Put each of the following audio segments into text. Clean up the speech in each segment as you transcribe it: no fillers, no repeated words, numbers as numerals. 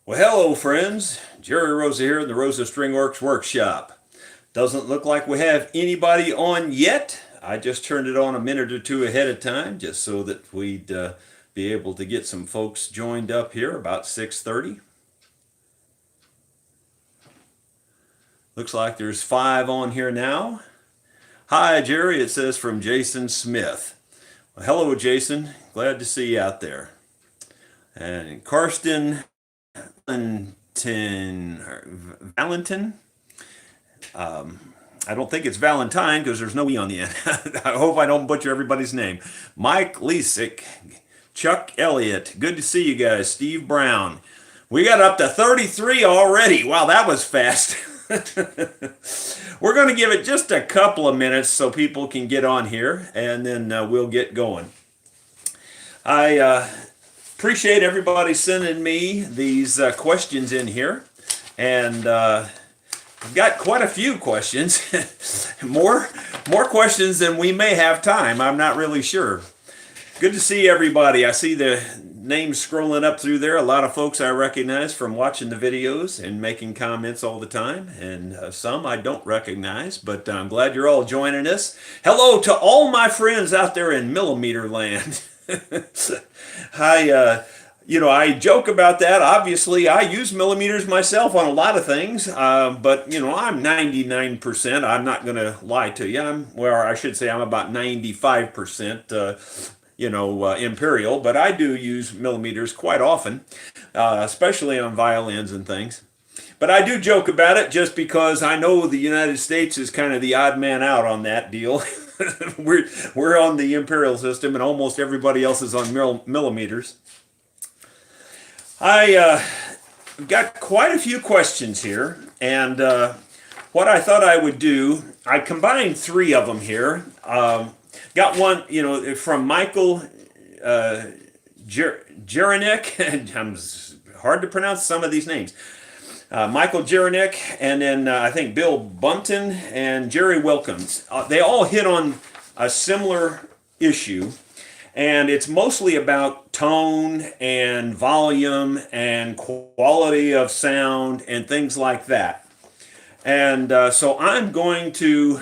Well, hello, friends. Jerry Rosa here in the Rosa String Works Workshop. Doesn't look like we have anybody on yet. I just turned it on a minute or two ahead of time just so that we'd be able to get some folks joined up here about 6:30. Looks like there's 5 on here now. Hi, Jerry, it says from Jason Smith. Well, hello, Jason. Glad to see you out there. And Karsten Valentin. I don't think it's Valentine because there's no E on the end. I hope I don't butcher everybody's name. Mike Lesick, Chuck Elliott. Good to see you guys. Steve Brown. We got up to 33 already. Wow, that was fast. We're going to give it just a couple of minutes so people can get on here, and then we'll get going. I appreciate everybody sending me these questions in here, and I've got quite a few questions. more questions than we may have time. I'm not really sure. Good to see everybody. I see the names scrolling up through there. A lot of folks I recognize from watching the videos and making comments all the time, and some I don't recognize, but I'm glad you're all joining us. Hello to all my friends out there in millimeter land. I joke about that. Obviously, I use millimeters myself on a lot of things, but I'm 99%. I'm not going to lie to you. I should say I'm about 95%, imperial, but I do use millimeters quite often, especially on violins and things. But I do joke about it just because I know the United States is kind of the odd man out on that deal. we're on the imperial system, and almost everybody else is on millimeters. I got quite a few questions here, and what I thought I would do, I combined 3 of them here. Got one, from Michael Jeranek. I'm hard to pronounce some of these names. Michael Jeranek, and then I think Bill Bunton and Jerry Wilkins. They all hit on a similar issue, and it's mostly about tone and volume and quality of sound and things like that. And so I'm going to,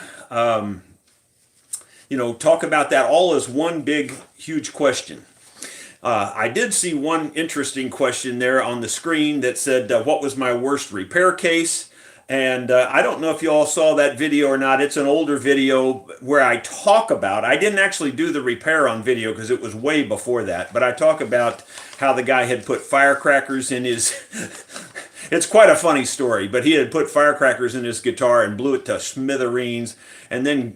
talk about that all as one big, huge question. I did see one interesting question there on the screen that said, what was my worst repair case? And I don't know if you all saw that video or not. It's an older video where I talk about, I didn't actually do the repair on video because it was way before that, but I talk about how the guy had put firecrackers in his, it's quite a funny story, but he had put firecrackers in his guitar and blew it to smithereens, and then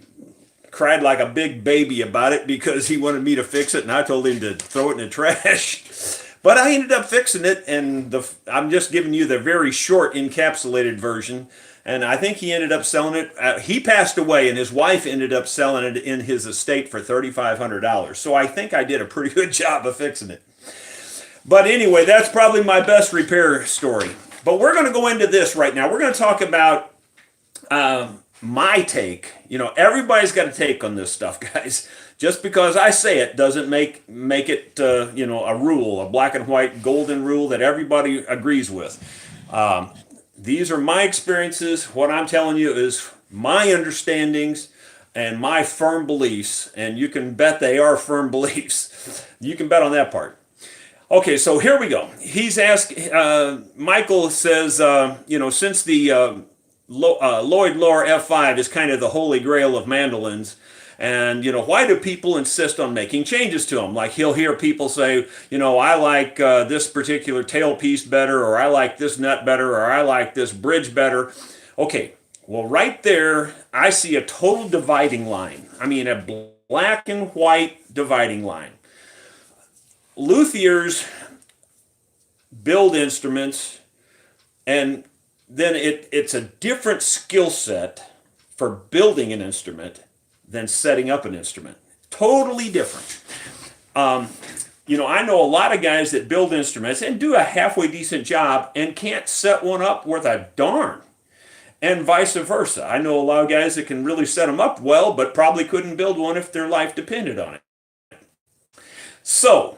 cried like a big baby about it because he wanted me to fix it, and I told him to throw it in the trash. But I ended up fixing it, and I'm just giving you the very short encapsulated version, and I think he ended up selling it. He passed away, and his wife ended up selling it in his estate for $3,500. So I think I did a pretty good job of fixing it. But anyway, that's probably my best repair story. But we're going to go into this right now. We're going to talk about my take. Everybody's got a take on this stuff, guys. Just because I say it doesn't make it a rule, a black and white golden rule that everybody agrees with. These are my experiences. What I'm telling you is my understandings and my firm beliefs, and you can bet they are firm beliefs. You can bet on that part. Okay, so here we go. He's asked, Michael says, since the Lloyd Loar F5 is kind of the holy grail of mandolins, and why do people insist on making changes to them? Like, he'll hear people say, I like this particular tailpiece better, or I like this nut better, or I like this bridge better. Okay, well, right there I see a total dividing line. I mean, a black and white dividing line. Luthiers build instruments, and then it's a different skill set for building an instrument than setting up an instrument. Totally different. I know a lot of guys that build instruments and do a halfway decent job and can't set one up worth a darn. And vice versa. I know a lot of guys that can really set them up well, but probably couldn't build one if their life depended on it. So,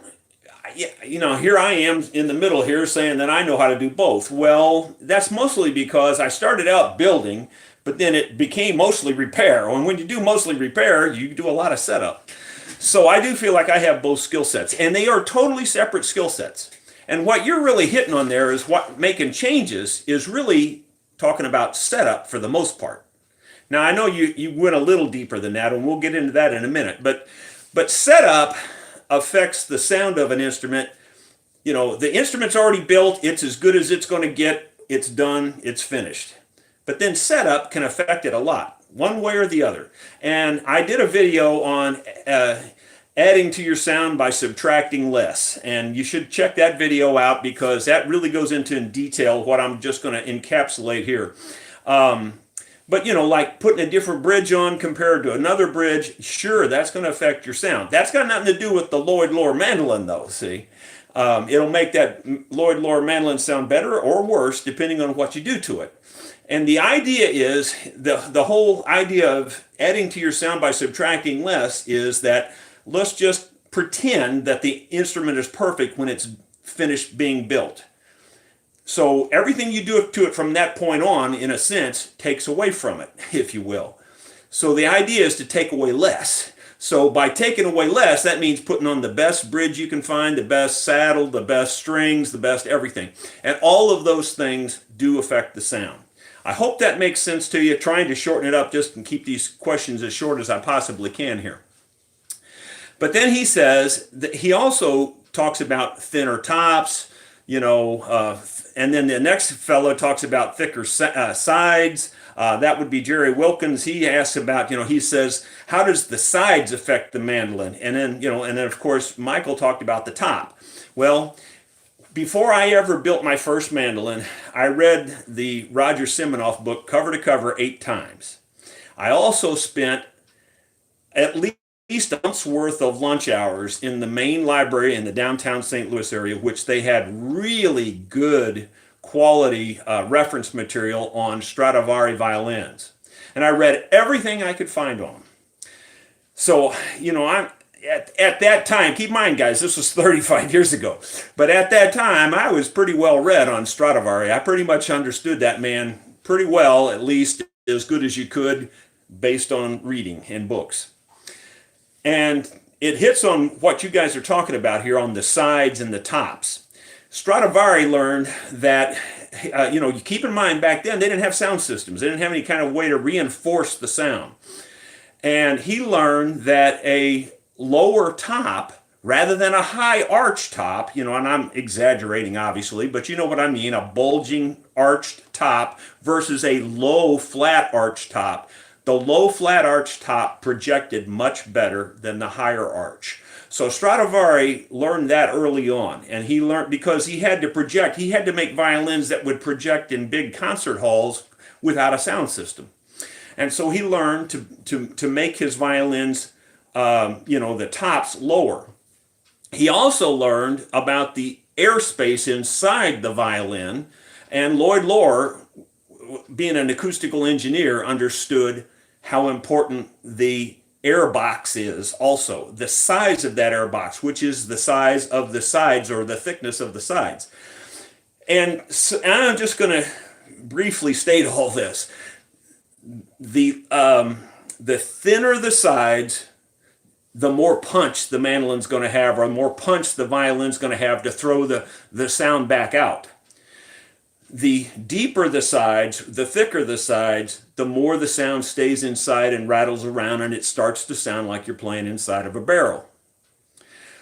here I am in the middle here saying that I know how to do both. Well, that's mostly because I started out building, but then it became mostly repair. And when you do mostly repair, you do a lot of setup. So I do feel like I have both skill sets, and they are totally separate skill sets. And what you're really hitting on there is what making changes is really talking about setup for the most part. Now I know you went a little deeper than that, and we'll get into that in a minute. But setup affects the sound of an instrument. The instrument's already built, it's as good as it's going to get, it's done, it's finished. But then setup can affect it a lot, one way or the other. And I did a video on adding to your sound by subtracting less. And you should check that video out because that really goes into in detail what I'm just going to encapsulate here. But like putting a different bridge on compared to another bridge, sure, that's going to affect your sound. That's got nothing to do with the Lloyd Loar mandolin, though, see? It'll make that Lloyd Loar mandolin sound better or worse, depending on what you do to it. And the idea is, the whole idea of adding to your sound by subtracting less is that let's just pretend that the instrument is perfect when it's finished being built. So everything you do to it from that point on, in a sense, takes away from it, if you will. So the idea is to take away less. So by taking away less, that means putting on the best bridge you can find, the best saddle, the best strings, the best everything. And all of those things do affect the sound. I hope that makes sense to you, trying to shorten it up just and keep these questions as short as I possibly can here. But then he says that he also talks about thinner tops, and then the next fellow talks about thicker sides. That would be Jerry Wilkins. He asks about, he says, how does the sides affect the mandolin? And then of course, Michael talked about the top. Well, before I ever built my first mandolin, I read the Roger Siminoff book cover to cover 8 times. I also spent at least a month's worth of lunch hours in the main library in the downtown St. Louis area, which they had really good quality reference material on Stradivari violins. And I read everything I could find on them. So, I'm at that time, keep in mind, guys, this was 35 years ago. But at that time, I was pretty well read on Stradivari. I pretty much understood that man pretty well, at least as good as you could, based on reading in books. And it hits on what you guys are talking about here on the sides and the tops. Stradivari learned that, you keep in mind back then, they didn't have sound systems. They didn't have any kind of way to reinforce the sound. And he learned that a lower top, rather than a high arch top, and I'm exaggerating obviously, but you know what I mean, a bulging arched top versus a low flat arch top. The low flat arch top projected much better than the higher arch. So Stradivari learned that early on, and he learned because he had to project, he had to make violins that would project in big concert halls without a sound system. And so he learned to make his violins, the tops lower. He also learned about the airspace inside the violin, and Lloyd Loar, being an acoustical engineer, understood how important the air box is also. The size of that air box, which is the size of the sides or the thickness of the sides. And so I'm just going to briefly state all this. The thinner the sides, the more punch the mandolin's going to have, or the more punch the violin's going to have to throw the sound back out. The deeper the sides, the thicker the sides, the more the sound stays inside and rattles around, and it starts to sound like you're playing inside of a barrel.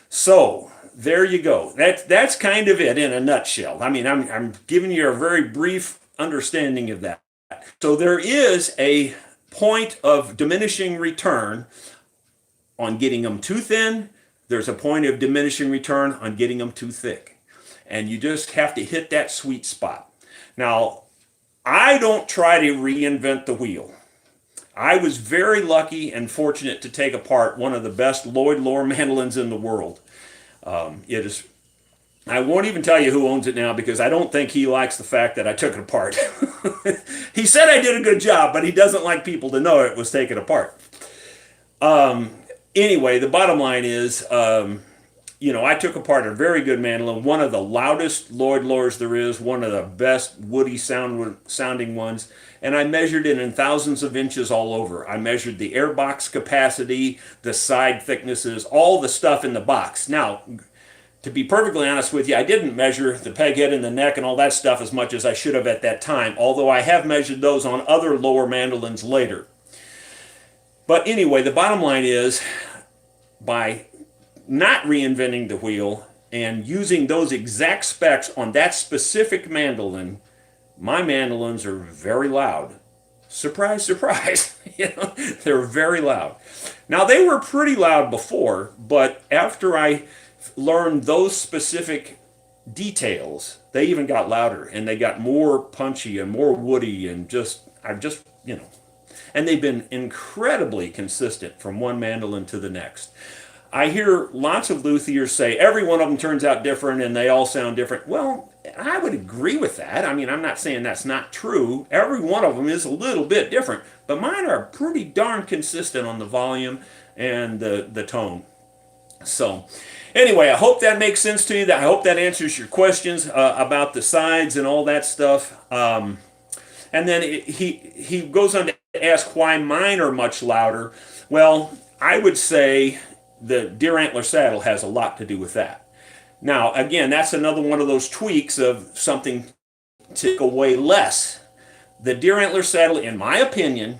So there you go. That's kind of it in a nutshell. I mean, I'm giving you a very brief understanding of that. So there is a point of diminishing return on getting them too thin. There's a point of diminishing return on getting them too thick. And you just have to hit that sweet spot. Now, I don't try to reinvent the wheel. I was very lucky and fortunate to take apart one of the best Lloyd Loar mandolins in the world. It is. I won't even tell you who owns it now because I don't think he likes the fact that I took it apart. He said I did a good job, but he doesn't like people to know it was taken apart. Anyway, the bottom line is I took apart a very good mandolin, one of the loudest Lloyd Loars there is, one of the best woody sounding ones, and I measured it in thousands of inches all over. I measured the air box capacity, the side thicknesses, all the stuff in the box. Now, to be perfectly honest with you, I didn't measure the peg head and the neck and all that stuff as much as I should have at that time, although I have measured those on other lower mandolins later. But anyway, the bottom line is, by not reinventing the wheel and using those exact specs on that specific mandolin, my mandolins are very loud. Surprise, surprise. They're very loud. Now, they were pretty loud before, but after I learned those specific details, they even got louder, and they got more punchy and more woody, and and they've been incredibly consistent from one mandolin to the next. I hear lots of luthiers say every one of them turns out different and they all sound different. Well, I would agree with that. I mean, I'm not saying that's not true. Every one of them is a little bit different, but mine are pretty darn consistent on the volume and the tone. So, anyway, I hope that makes sense to you. I hope that answers your questions about the sides and all that stuff. And then he goes on to ask why mine are much louder. Well, I would say the deer antler saddle has a lot to do with that. Now, again, that's another one of those tweaks of something to take away less. The deer antler saddle, in my opinion,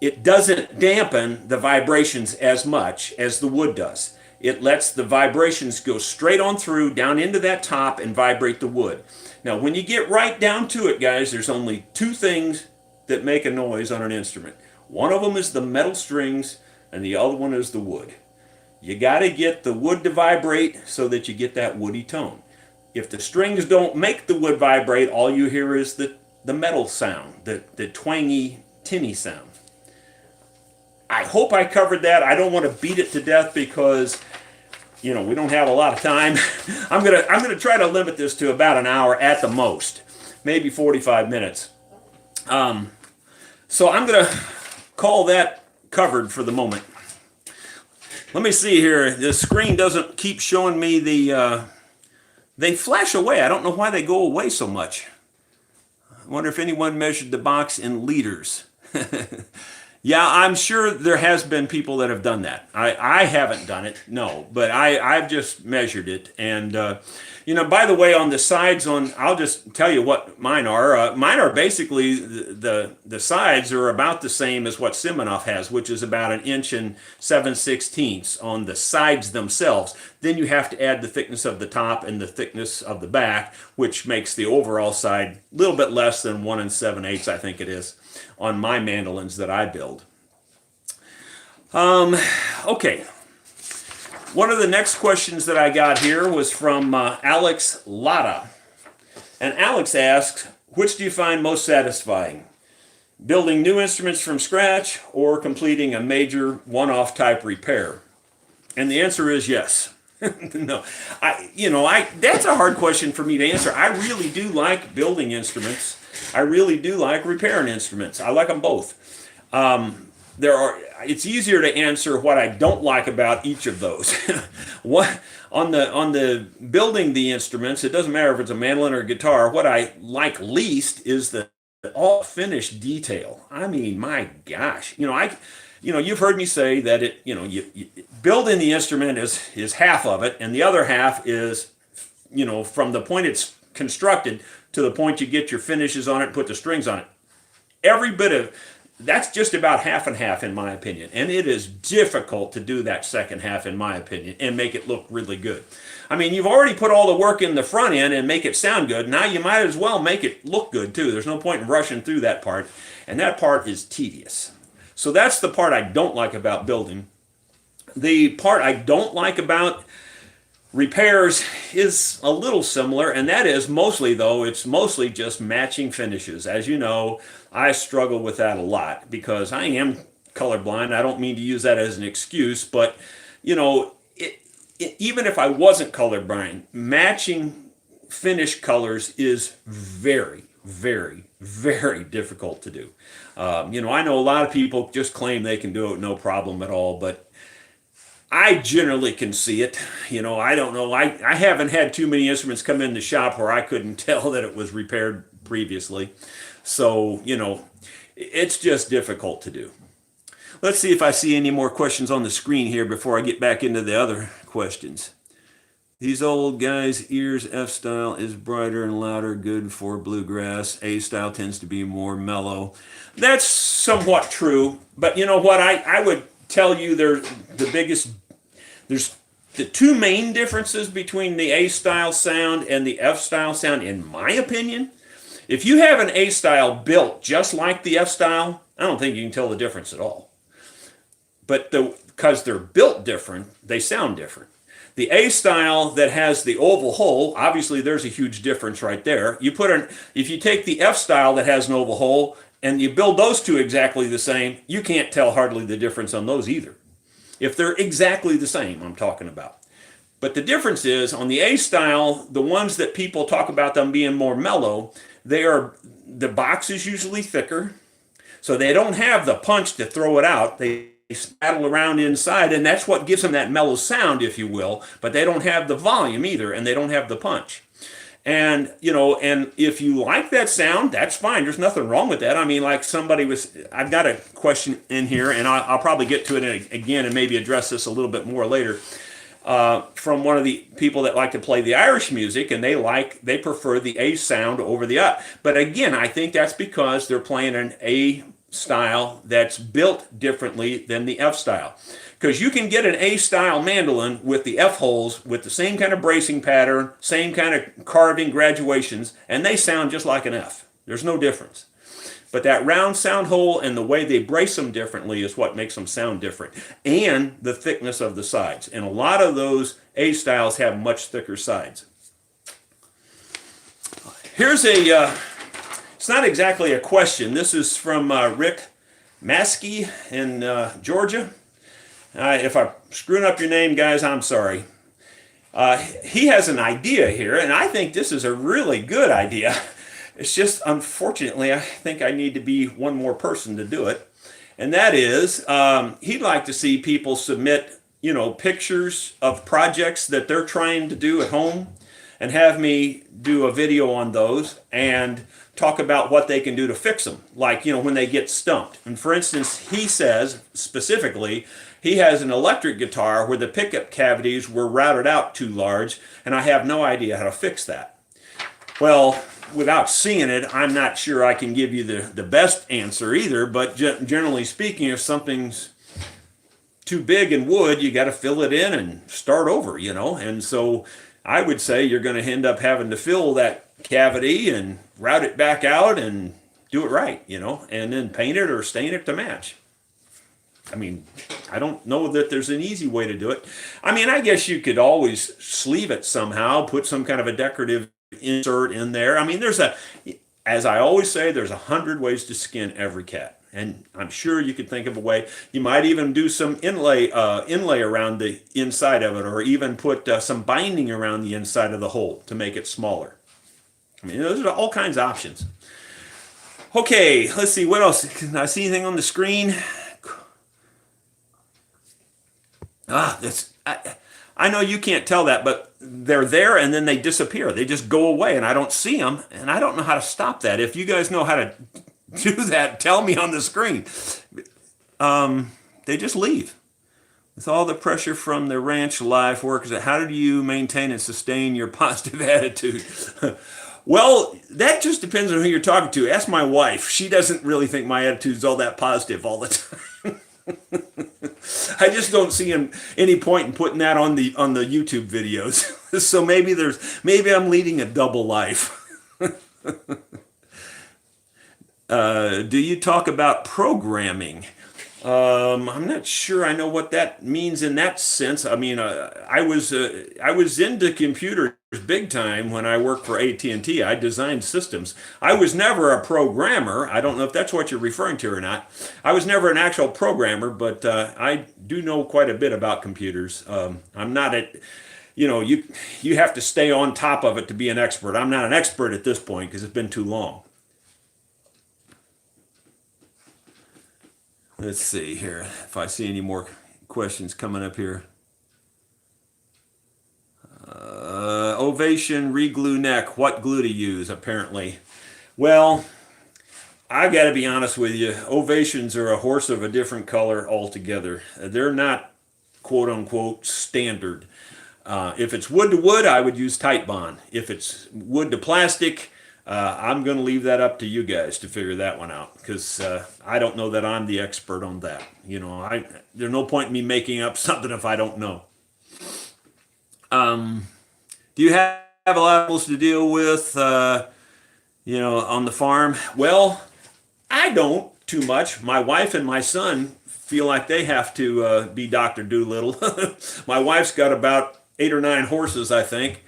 it doesn't dampen the vibrations as much as the wood does. It lets the vibrations go straight on through, down into that top, and vibrate the wood. Now, when you get right down to it, guys, there's only two things that make a noise on an instrument. One of them is the metal strings, and the other one is the wood. You got to get the wood to vibrate so that you get that woody tone. If the strings don't make the wood vibrate, all you hear is the metal sound, the twangy, tinny sound. I hope I covered that. I don't want to beat it to death because, we don't have a lot of time. I'm gonna try to limit this to about an hour at the most, maybe 45 minutes. So I'm gonna call that covered for the moment. Let me see here. The screen doesn't keep showing me they flash away. I don't know why they go away so much. I wonder if anyone measured the box in liters. Yeah, I'm sure there has been people that have done that. I haven't done it, no, but I've just measured it. And, by the way, on the sides, I'll just tell you what mine are. Mine are basically, the sides are about the same as what Siminoff has, which is about 1 7/16 inches on the sides themselves. Then you have to add the thickness of the top and the thickness of the back, which makes the overall side a little bit less than 1 7/8, I think it is, on my mandolins that I build. Okay. One of the next questions that I got here was from Alex Latta. And Alex asks, which do you find most satisfying? Building new instruments from scratch or completing a major one-off type repair? And the answer is yes. No, that's a hard question for me to answer. I really do like building instruments. I really do like repairing instruments. I like them both. It's easier to answer what I don't like about each of those. On the building the instruments, it doesn't matter if it's a mandolin or a guitar. What I like least is the all finished detail. I mean, my gosh, you've heard me say that building the instrument is half of it, and the other half is, from the point it's constructed to the point you get your finishes on it and put the strings on it. Every bit of that's just about half and half in my opinion, and it is difficult to do that second half in my opinion and make it look really good. I mean, you've already put all the work in the front end and make it sound good. Now you might as well make it look good too. There's no point in rushing through that part, and that part is tedious. So that's the part I don't like about building. The part I don't like about repairs is a little similar, and that is it's mostly just matching finishes. As you know, I struggle with that a lot because I am colorblind. I don't mean to use that as an excuse, but even if I wasn't colorblind, matching finish colors is very, very, very difficult to do. I know a lot of people just claim they can do it no problem at all, but I generally can see it. I don't know. I haven't had too many instruments come in the shop where I couldn't tell that it was repaired previously. So, it's just difficult to do. Let's see if I see any more questions on the screen here before I get back into the other questions. These old guys' ears, F style is brighter and louder, good for bluegrass. A style tends to be more mellow. That's somewhat true, but you know what? I would tell you there's the two main differences between the A style sound and the F style sound, in my opinion. If you have an A style built just like the F style, I don't think you can tell the difference at all. But because they're built different, they sound different. The A style that has the oval hole, obviously there's a huge difference right there. If you take the F style that has an oval hole and you build those two exactly the same, you can't tell hardly the difference on those either. If they're exactly the same, I'm talking about. But the difference is on the A style, the ones that people talk about them being more mellow, the box is usually thicker, so they don't have the punch to throw it out. They spattle around inside, and that's what gives them that mellow sound, if you will. But they don't have the volume either, and they don't have the punch. And and if you like that sound, that's fine. There's nothing wrong with that. I mean, like I've got a question in here, and I'll probably get to it again and maybe address this a little bit more later. From one of the people that like to play the Irish music, and they prefer the A sound over the U. But again, I think that's because they're playing an A style that's built differently than the F style. Because you can get an A style mandolin with the F holes with the same kind of bracing pattern, same kind of carving graduations, and they sound just like an F. There's no difference. But that round sound hole and the way they brace them differently is what makes them sound different. And the thickness of the sides. And a lot of those A styles have much thicker sides. Here's it's not exactly a question. This is from Rick Maskey in Georgia. If I'm screwing up your name, guys, I'm sorry. He has an idea here, and I think this is a really good idea. It's just, unfortunately, I think I need to be one more person to do it. And that is, he'd like to see people submit, pictures of projects that they're trying to do at home and have me do a video on those and talk about what they can do to fix them. Like, when they get stumped. And for instance, he says, specifically, he has an electric guitar where the pickup cavities were routed out too large, and I have no idea how to fix that. Well, without seeing it, I'm not sure I can give you the best answer either, but generally speaking, if something's too big in wood, you got to fill it in and start over, and so I would say you're going to end up having to fill that cavity and route it back out and do it right, and then paint it or stain it to match. I mean, I don't know that there's an easy way to do it. I mean, I guess you could always sleeve it somehow, put some kind of a decorative insert in there. I mean, as I always say, there's 100 ways to skin every cat. And I'm sure you could think of a way. You might even do some inlay around the inside of it, or even put some binding around the inside of the hole to make it smaller. I mean, those are all kinds of options. Okay, let's see, what else? Can I see anything on the screen? I know you can't tell that, but they're there and then they disappear. They just go away and I don't see them, and I don't know how to stop that. If you guys know how to do that, tell me on the screen. They just leave. With all the pressure from the ranch life work, how do you maintain and sustain your positive attitude? Well, that just depends on who you're talking to. Ask my wife. She doesn't really think my attitude's all that positive all the time. I just don't see any point in putting that on the YouTube videos. So maybe I'm leading a double life. Do you talk about programming? I'm not sure I know what that means in that sense. I mean, I was into computers big time when I worked for AT&T. I designed systems. I was never a programmer. I don't know if that's what you're referring to or not. I was never an actual programmer, but I do know quite a bit about computers. I'm not you have to stay on top of it to be an expert. I'm not an expert at this point because it's been too long. Let's see here if I see any more questions coming up here. ovation, reglue neck. What glue to use, apparently. Well, I got to be honest with you. Ovations are a horse of a different color altogether. They're not quote unquote standard. If it's wood to wood, I would use tight bond. If it's wood to plastic, I'm going to leave that up to you guys to figure that one out, because I don't know that I'm the expert on that. There's no point in me making up something if I don't know. Do you have a lot of animals to deal with, on the farm? Well, I don't too much. My wife and my son feel like they have to be Dr. Doolittle. My wife's got about 8 or 9 horses, I think.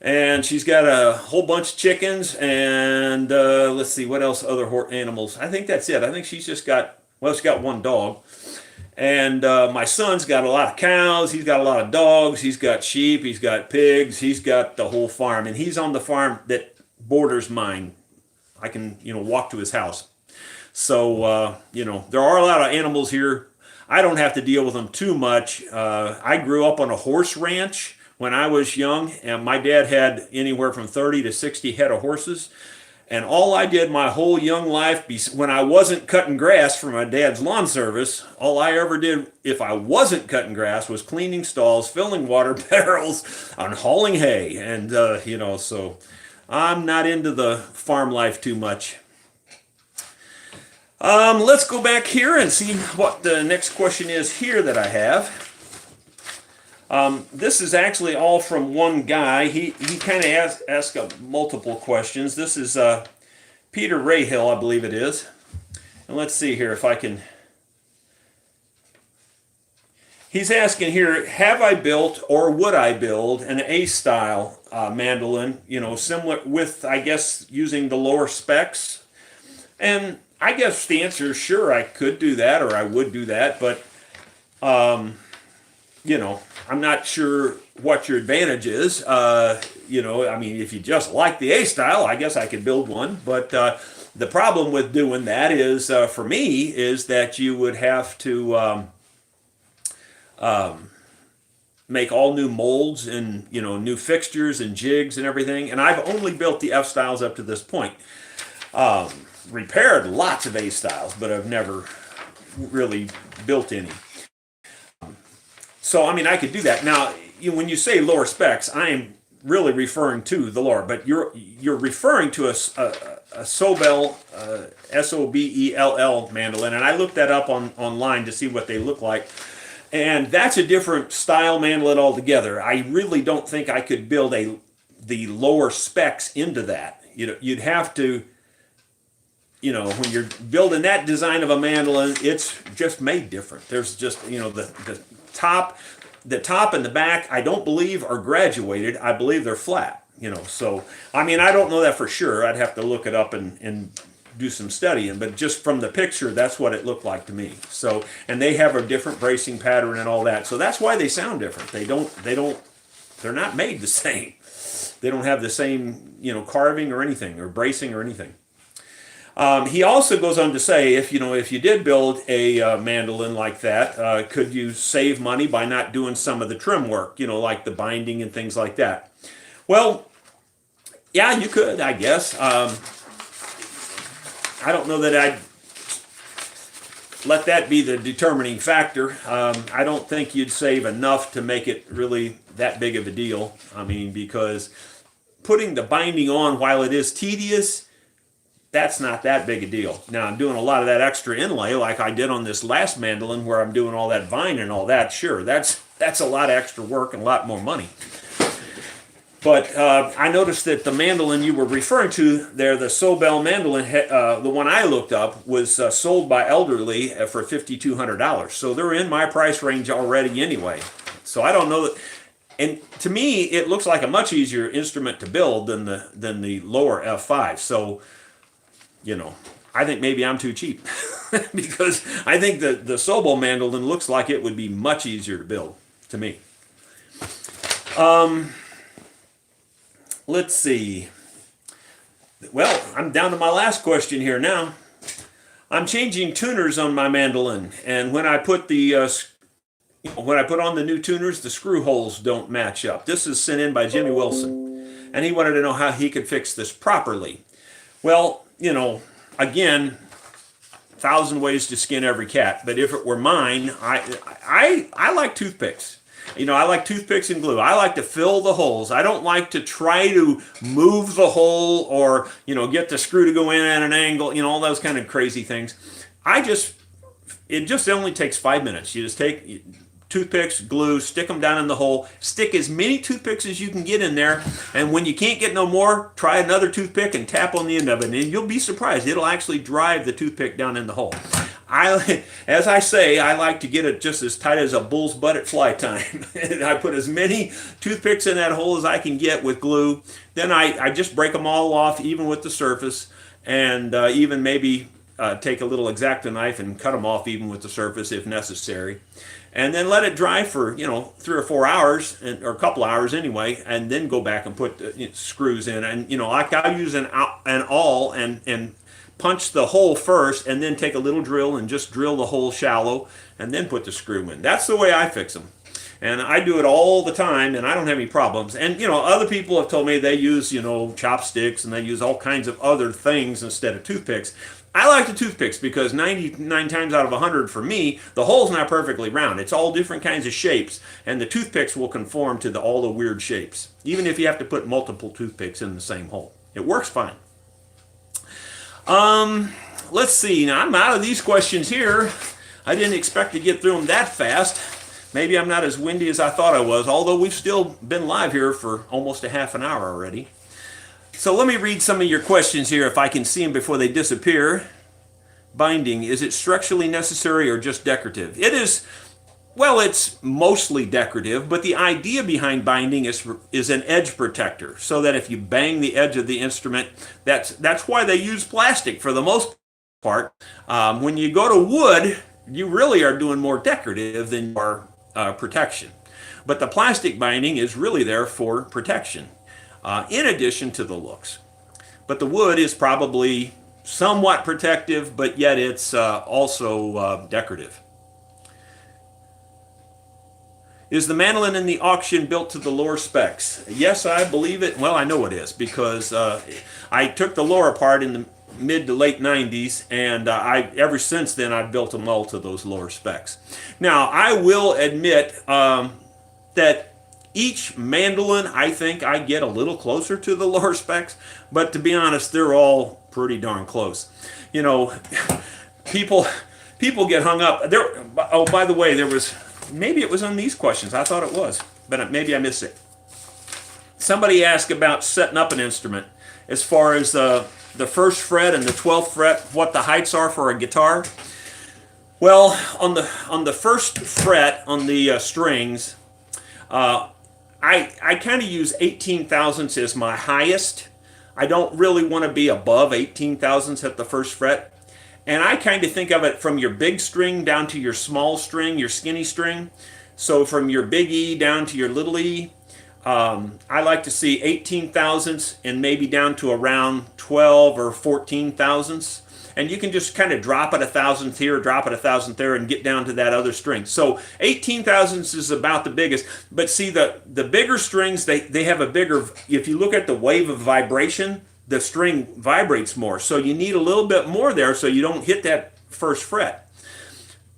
And she's got a whole bunch of chickens and let's see, what else other animals? I think that's it. I think she's just got, she's got 1 dog. And my son's got a lot of cows, he's got a lot of dogs, he's got sheep, he's got pigs, he's got the whole farm. And he's on the farm that borders mine. I can, walk to his house. So, there are a lot of animals here. I don't have to deal with them too much. I grew up on a horse ranch when I was young, and my dad had anywhere from 30 to 60 head of horses. And all I did my whole young life, when I wasn't cutting grass for my dad's lawn service, all I ever did if I wasn't cutting grass was cleaning stalls, filling water barrels, and hauling hay. And, so I'm not into the farm life too much. Let's go back here and see what the next question is here that I have. This is actually all from one guy. He kind of asked multiple questions. This is Peter Rahill, I believe it is. And let's see here if I can... He's asking here, have I built or would I build an A-style mandolin, similar with, I guess, using the lower specs? And I guess the answer is sure, I could do that or I would do that, but, I'm not sure what your advantage is. If you just like the A-style, I guess I could build one, but the problem with doing that is, for me, is that you would have to make all new molds and, new fixtures and jigs and everything, and I've only built the F-styles up to this point. Repaired lots of A-styles, but I've never really built any. So, I could do that. Now, when you say lower specs, I am really referring to the lower, but you're referring to a Sobel, Sobell mandolin, and I looked that up online to see what they look like. And that's a different style mandolin altogether. I really don't think I could build the lower specs into that. You'd have to... when you're building that design of a mandolin, it's just made different. There's just, the top and the back, I don't believe are graduated. I believe they're flat, So, I don't know that for sure. I'd have to look it up and do some studying. But just from the picture, that's what it looked like to me. So, and they have a different bracing pattern and all that. So that's why they sound different. They're not made the same. They don't have the same, carving or anything, or bracing or anything. He also goes on to say, if you did build a mandolin like that, could you save money by not doing some of the trim work, like the binding and things like that? Well, yeah, you could, I guess. I don't know that I'd let that be the determining factor. I don't think you'd save enough to make it really that big of a deal. Because putting the binding on while it is tedious, that's not that big a deal. Now, I'm doing a lot of that extra inlay like I did on this last mandolin where I'm doing all that vine and all that. Sure, that's a lot of extra work and a lot more money. But I noticed that the mandolin you were referring to there, the Sobell mandolin, the one I looked up, was sold by Elderly for $5,200. So they're in my price range already anyway. So I don't know that. And to me, it looks like a much easier instrument to build than the lower F5. So, I think maybe I'm too cheap because I think the Sobell mandolin looks like it would be much easier to build to me. Let's see. Well, I'm down to my last question here now. I'm changing tuners on my mandolin, and when I put on the new tuners, the screw holes don't match up. This is sent in by Jimmy Wilson. and he wanted to know how he could fix this properly. Well, again, 1,000 ways to skin every cat. But if it were mine, I like toothpicks. I like toothpicks and glue. I like to fill the holes. I don't like to try to move the hole or, get the screw to go in at an angle, all those kind of crazy things. It just only takes 5 minutes. You just take toothpicks, glue, stick them down in the hole, stick as many toothpicks as you can get in there, and when you can't get no more, try another toothpick and tap on the end of it, and you'll be surprised. It'll actually drive the toothpick down in the hole. As I say, I like to get it just as tight as a bull's butt at fly time. I put as many toothpicks in that hole as I can get with glue. Then I just break them all off, even with the surface, and even maybe take a little X-Acto knife and cut them off even with the surface if necessary. And then let it dry for 3 or 4 hours, or a couple hours anyway, and then go back and put the screws in. And like I use an awl and punch the hole first, and then take a little drill and just drill the hole shallow, and then put the screw in. That's the way I fix them. And I do it all the time, and I don't have any problems. And, other people have told me they use, chopsticks, and they use all kinds of other things instead of toothpicks. I like the toothpicks because 99 times out of 100 for me, the hole's not perfectly round. It's all different kinds of shapes, and the toothpicks will conform to all the weird shapes, even if you have to put multiple toothpicks in the same hole. It works fine. Let's see. Now, I'm out of these questions here. I didn't expect to get through them that fast. Maybe I'm not as windy as I thought I was, although we've still been live here for almost a half an hour already. So let me read some of your questions here if I can see them before they disappear. Binding, is it structurally necessary or just decorative? It is, well, it's mostly decorative, but the idea behind binding is an edge protector, so that if you bang the edge of the instrument, that's why they use plastic for the most part. When you go to wood, you really are doing more decorative than you are protection. But the plastic binding is really there for protection, in addition to the looks. But the wood is probably somewhat protective, but yet it's also decorative. Is the mandolin in the auction built to the lower specs? Yes, I believe it. Well, I know it is because I took the lower apart in the mid to late 90s, and ever since then I've built them all to those lower specs. Now, I will admit that each mandolin, I think I get a little closer to the lower specs, but to be honest, they're all pretty darn close. People get hung up. Oh, by the way, maybe it was on these questions. I thought it was, but maybe I missed it. Somebody asked about setting up an instrument as far as the first fret and the 12th fret, what the heights are for a guitar. Well, on the first fret on the strings, I kind of use 18 thousandths as my highest. I don't really want to be above 18 thousandths at the first fret. And I kind of think of it from your big string down to your small string, your skinny string. So from your big E down to your little e, I like to see 18 thousandths and maybe down to around 12 or 14 thousandths. And you can just kind of drop it a thousandth here, drop it a thousandth there, and get down to that other string. So 18 thousandths is about the biggest. But see, the bigger strings, they have a bigger, if you look at the wave of vibration, the string vibrates more. So you need a little bit more there so you don't hit that first fret.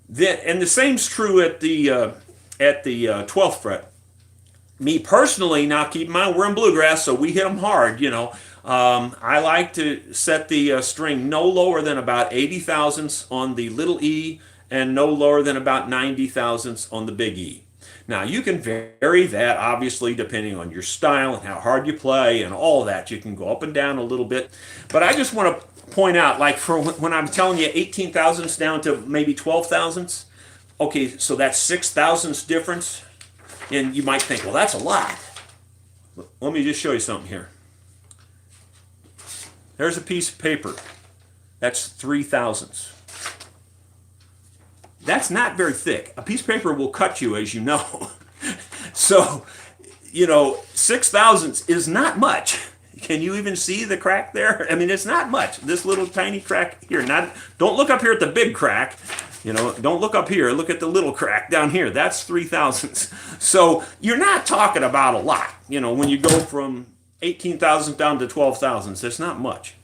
And the same's true at the 12th fret. Me personally, now keep in mind we're in bluegrass, so we hit them hard, I like to set the string no lower than about 80 thousandths on the little e and no lower than about 90 thousandths on the big E. Now you can vary that obviously depending on your style and how hard you play and all that. You can go up and down a little bit. But I just want to point out, like for when I'm telling you 18 thousandths down to maybe 12 thousandths, okay, so that's 6 thousandths difference. And you might think, well, that's a lot. Let me just show you something here. There's a piece of paper. That's 3 thousandths. That's not very thick. A piece of paper will cut you, as you know. So, 6 thousandths is not much. Can you even see the crack there? I mean, it's not much. This little tiny crack here. Don't look up here at the big crack. Don't look up here. Look at the little crack down here. That's 3 thousandths. So you're not talking about a lot. When you go from 18,000 down to 12,000. So it's not much.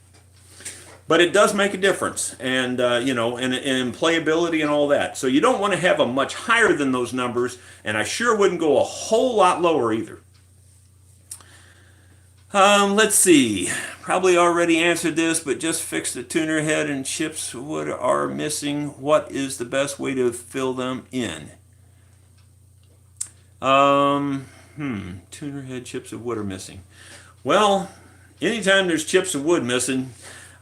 But it does make a difference, and you know, and in playability and all that. So you don't want to have them much higher than those numbers, and I sure wouldn't go a whole lot lower either. Let's see. Probably already answered this, but just fix the tuner head and chips wood are missing. What is the best way to fill them in? Tuner head chips of wood are missing. Well, anytime there's chips of wood missing,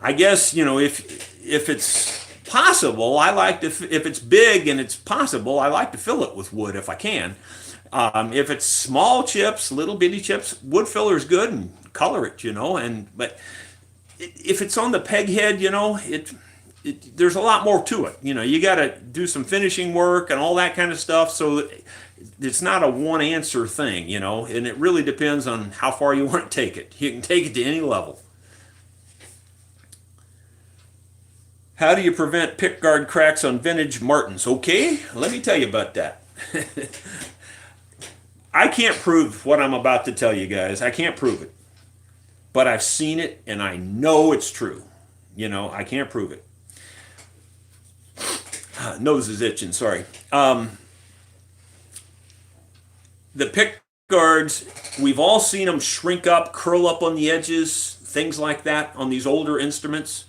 I guess, you know, if it's possible, I like to, if it's big and it's possible, I like to fill it with wood if I can. If it's small chips, little bitty chips, wood filler is good, and color it, you know. But if it's on the peg head, you know, there's a lot more to it. You know, you got to do some finishing work and all that kind of stuff. So it's not a one answer thing, you know, and it really depends on how far you want to take it. You can take it to any level. How do you prevent pickguard cracks on vintage Martins? Okay, let me tell you about that. I can't prove what I'm about to tell you guys. I can't prove it. But I've seen it and I know it's true. You know, I can't prove it. Nose is itching, sorry. The pick guards, we've all seen them shrink up, curl up on the edges, things like that on these older instruments.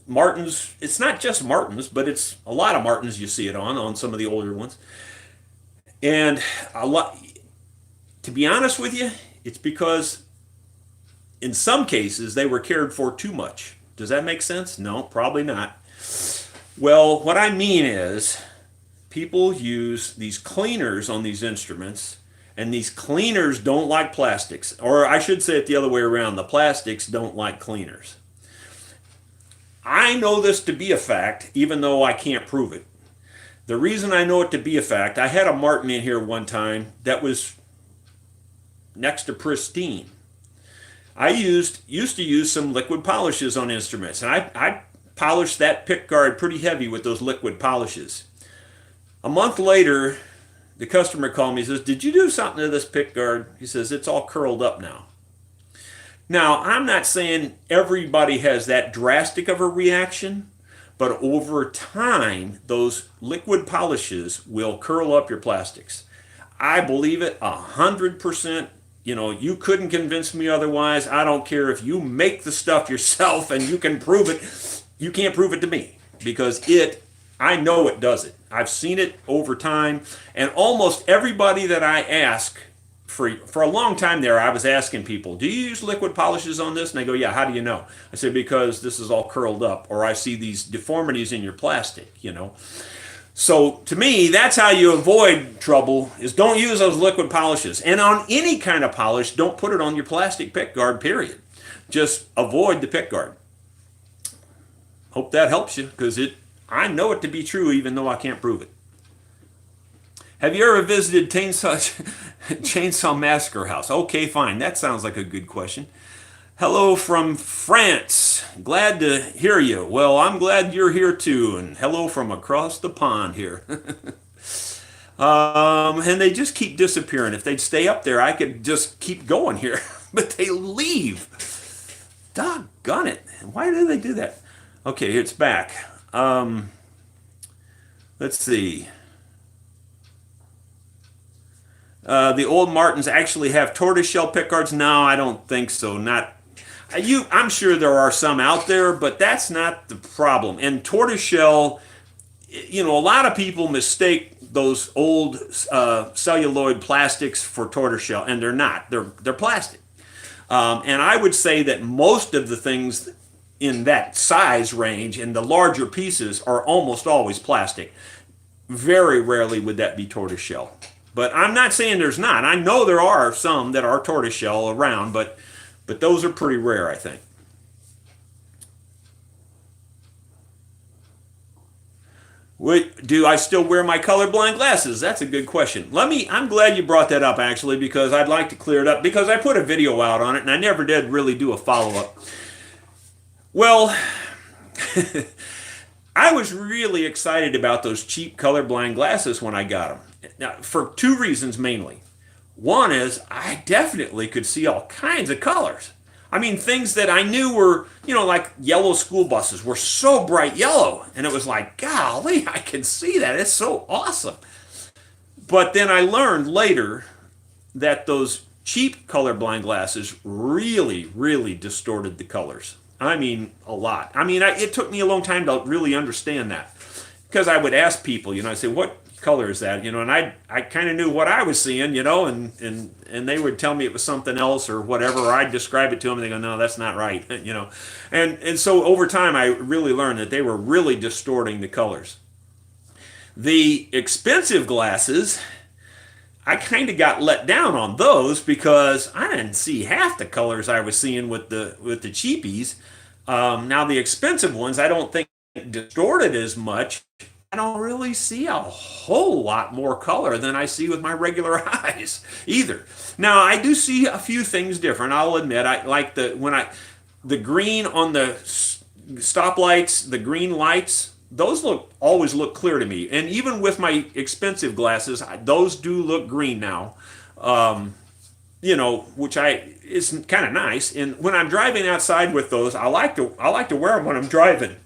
Martins, it's not just Martins, but it's a lot of Martins you see it on some of the older ones. And a lot, to be honest with you, it's because in some cases they were cared for too much. Does that make sense? No, probably not. Well, what I mean is people use these cleaners on these instruments, and these cleaners don't like plastics. Or I should say it the other way around. The plastics don't like cleaners. I know this to be a fact, even though I can't prove it. The reason I know it to be a fact, I had a Martin in here one time that was next to pristine. I used to use some liquid polishes on instruments, and I polished that pick guard pretty heavy with those liquid polishes. A month later, the customer called me and says, "Did you do something to this pick guard?" He says, "It's all curled up now." Now, I'm not saying everybody has that drastic of a reaction, but over time, those liquid polishes will curl up your plastics. I believe it 100%. You know, you couldn't convince me otherwise. I don't care if you make the stuff yourself and you can prove it. You can't prove it to me because I know it does it. I've seen it over time, and almost everybody that I ask, for a long time there, I was asking people, "Do you use liquid polishes on this?" And they go, "Yeah." "How do you know?" I said, "Because this is all curled up, or I see these deformities in your plastic, you know." So to me, that's how you avoid trouble, is don't use those liquid polishes. And on any kind of polish, don't put it on your plastic pick guard, period. Just avoid the pick guard. Hope that helps you, because I know it to be true even though I can't prove it. Have you ever visited Chainsaw Massacre House? Okay, fine. That sounds like a good question. Hello from France. Glad to hear you. Well, I'm glad you're here too. And hello from across the pond here. And they just keep disappearing. If they'd stay up there, I could just keep going here. But they leave. Doggone it. Why do they do that? Okay, it's back. Let's see. The old Martins actually have tortoiseshell pickguards? No, I don't think so. I'm sure there are some out there, but that's not the problem. And tortoiseshell, you know, a lot of people mistake those old celluloid plastics for tortoiseshell, and they're not. They're plastic. And I would say that most of the things in that size range and the larger pieces are almost always plastic. Very rarely would that be tortoiseshell. But I'm not saying there's not. I know there are some that are tortoiseshell around, but those are pretty rare, I think. Do I still wear my colorblind glasses? That's a good question. I'm glad you brought that up, actually, because I'd like to clear it up, because I put a video out on it, and I never did really do a follow-up. Well, I was really excited about those cheap colorblind glasses when I got them. Now, for two reasons mainly. One is I definitely could see all kinds of colors. I mean, things that I knew were, like yellow school buses were so bright yellow. And it was like, golly, I can see that. It's so awesome. But then I learned later that those cheap colorblind glasses really, really distorted the colors. I mean, a lot. I mean, it took me a long time to really understand that. Because I would ask people, I say, what color is that? And I kind of knew what I was seeing, and they would tell me it was something else or whatever, or I'd describe it to them and they go, no, that's not right, And so over time I really learned that they were really distorting the colors. The expensive glasses, I kind of got let down on those because I didn't see half the colors I was seeing with the cheapies. Now the expensive ones, I don't think distorted as much. I don't really see a whole lot more color than I see with my regular eyes either. Now I do see a few things different. I'll admit I like the green on the stoplights, the green lights. Those always look clear to me, and even with my expensive glasses, those do look green now. Which is kind of nice. And when I'm driving outside with those, I like to wear them when I'm driving.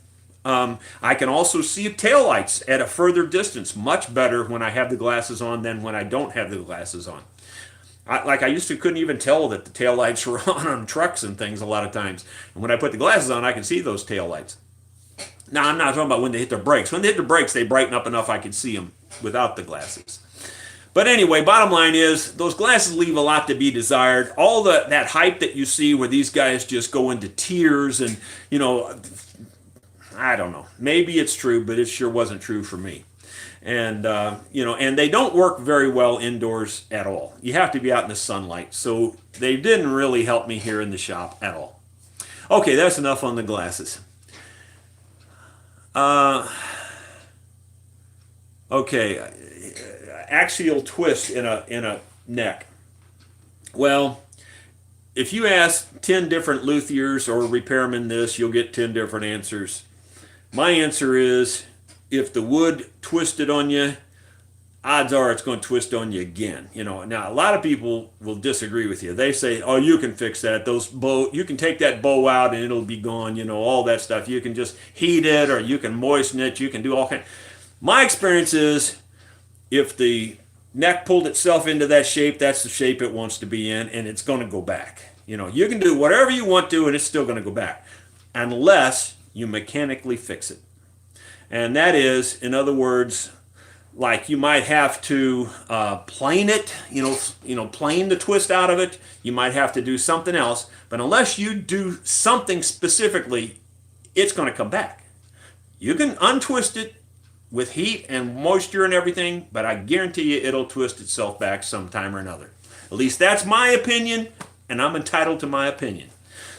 I can also see taillights at a further distance much better when I have the glasses on than when I don't have the glasses on. I used to couldn't even tell that the taillights were on trucks and things a lot of times. And when I put the glasses on, I can see those taillights. Now, I'm not talking about when they hit their brakes. When they hit their brakes, they brighten up enough I could see them without the glasses. But anyway, bottom line is, those glasses leave a lot to be desired. All that hype that you see where these guys just go into tears and, I don't know. Maybe it's true, but it sure wasn't true for me. And, and they don't work very well indoors at all. You have to be out in the sunlight. So they didn't really help me here in the shop at all. Okay, that's enough on the glasses. Okay, axial twist in a neck. Well, if you ask 10 different luthiers or repairmen this, you'll get 10 different answers. My answer is, if the wood twisted on you, odds are it's going to twist on you again. Now a lot of people will disagree with you. They say, oh, you can fix that. You can take that bow out and it'll be gone, all that stuff. You can just heat it or you can moisten it. You can do all kinds. My experience is, if the neck pulled itself into that shape, that's the shape it wants to be in, and it's going to go back. You can do whatever you want to and it's still going to go back, unless you mechanically fix it. And that is, in other words, like you might have to plane it, plane the twist out of it. You might have to do something else. But unless you do something specifically, it's going to come back. You can untwist it with heat and moisture and everything, but I guarantee you it'll twist itself back sometime or another. At least that's my opinion, and I'm entitled to my opinion.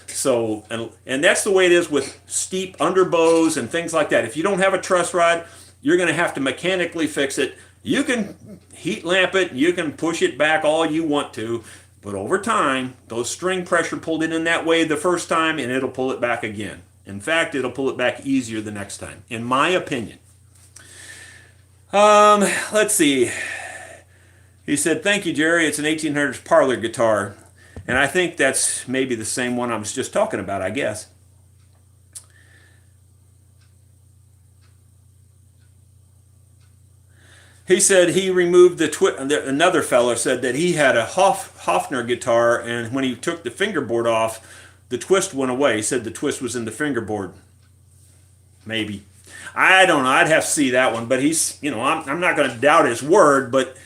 So, and that's the way it is with steep underbows and things like that. If you don't have a truss rod, you're going to have to mechanically fix it. You can heat lamp it, you can push it back all you want to, but over time, those string pressure pulled it in that way the first time, and it'll pull it back again. In fact, it'll pull it back easier the next time, in my opinion. Let's see. He said, thank you, Jerry. It's an 1800s parlor guitar. And I think that's maybe the same one I was just talking about, I guess. He said he removed another fellow said that he had a Hofner guitar, and when he took the fingerboard off, the twist went away. He said the twist was in the fingerboard. Maybe. I don't know. I'd have to see that one. But he's, I'm not going to doubt his word, but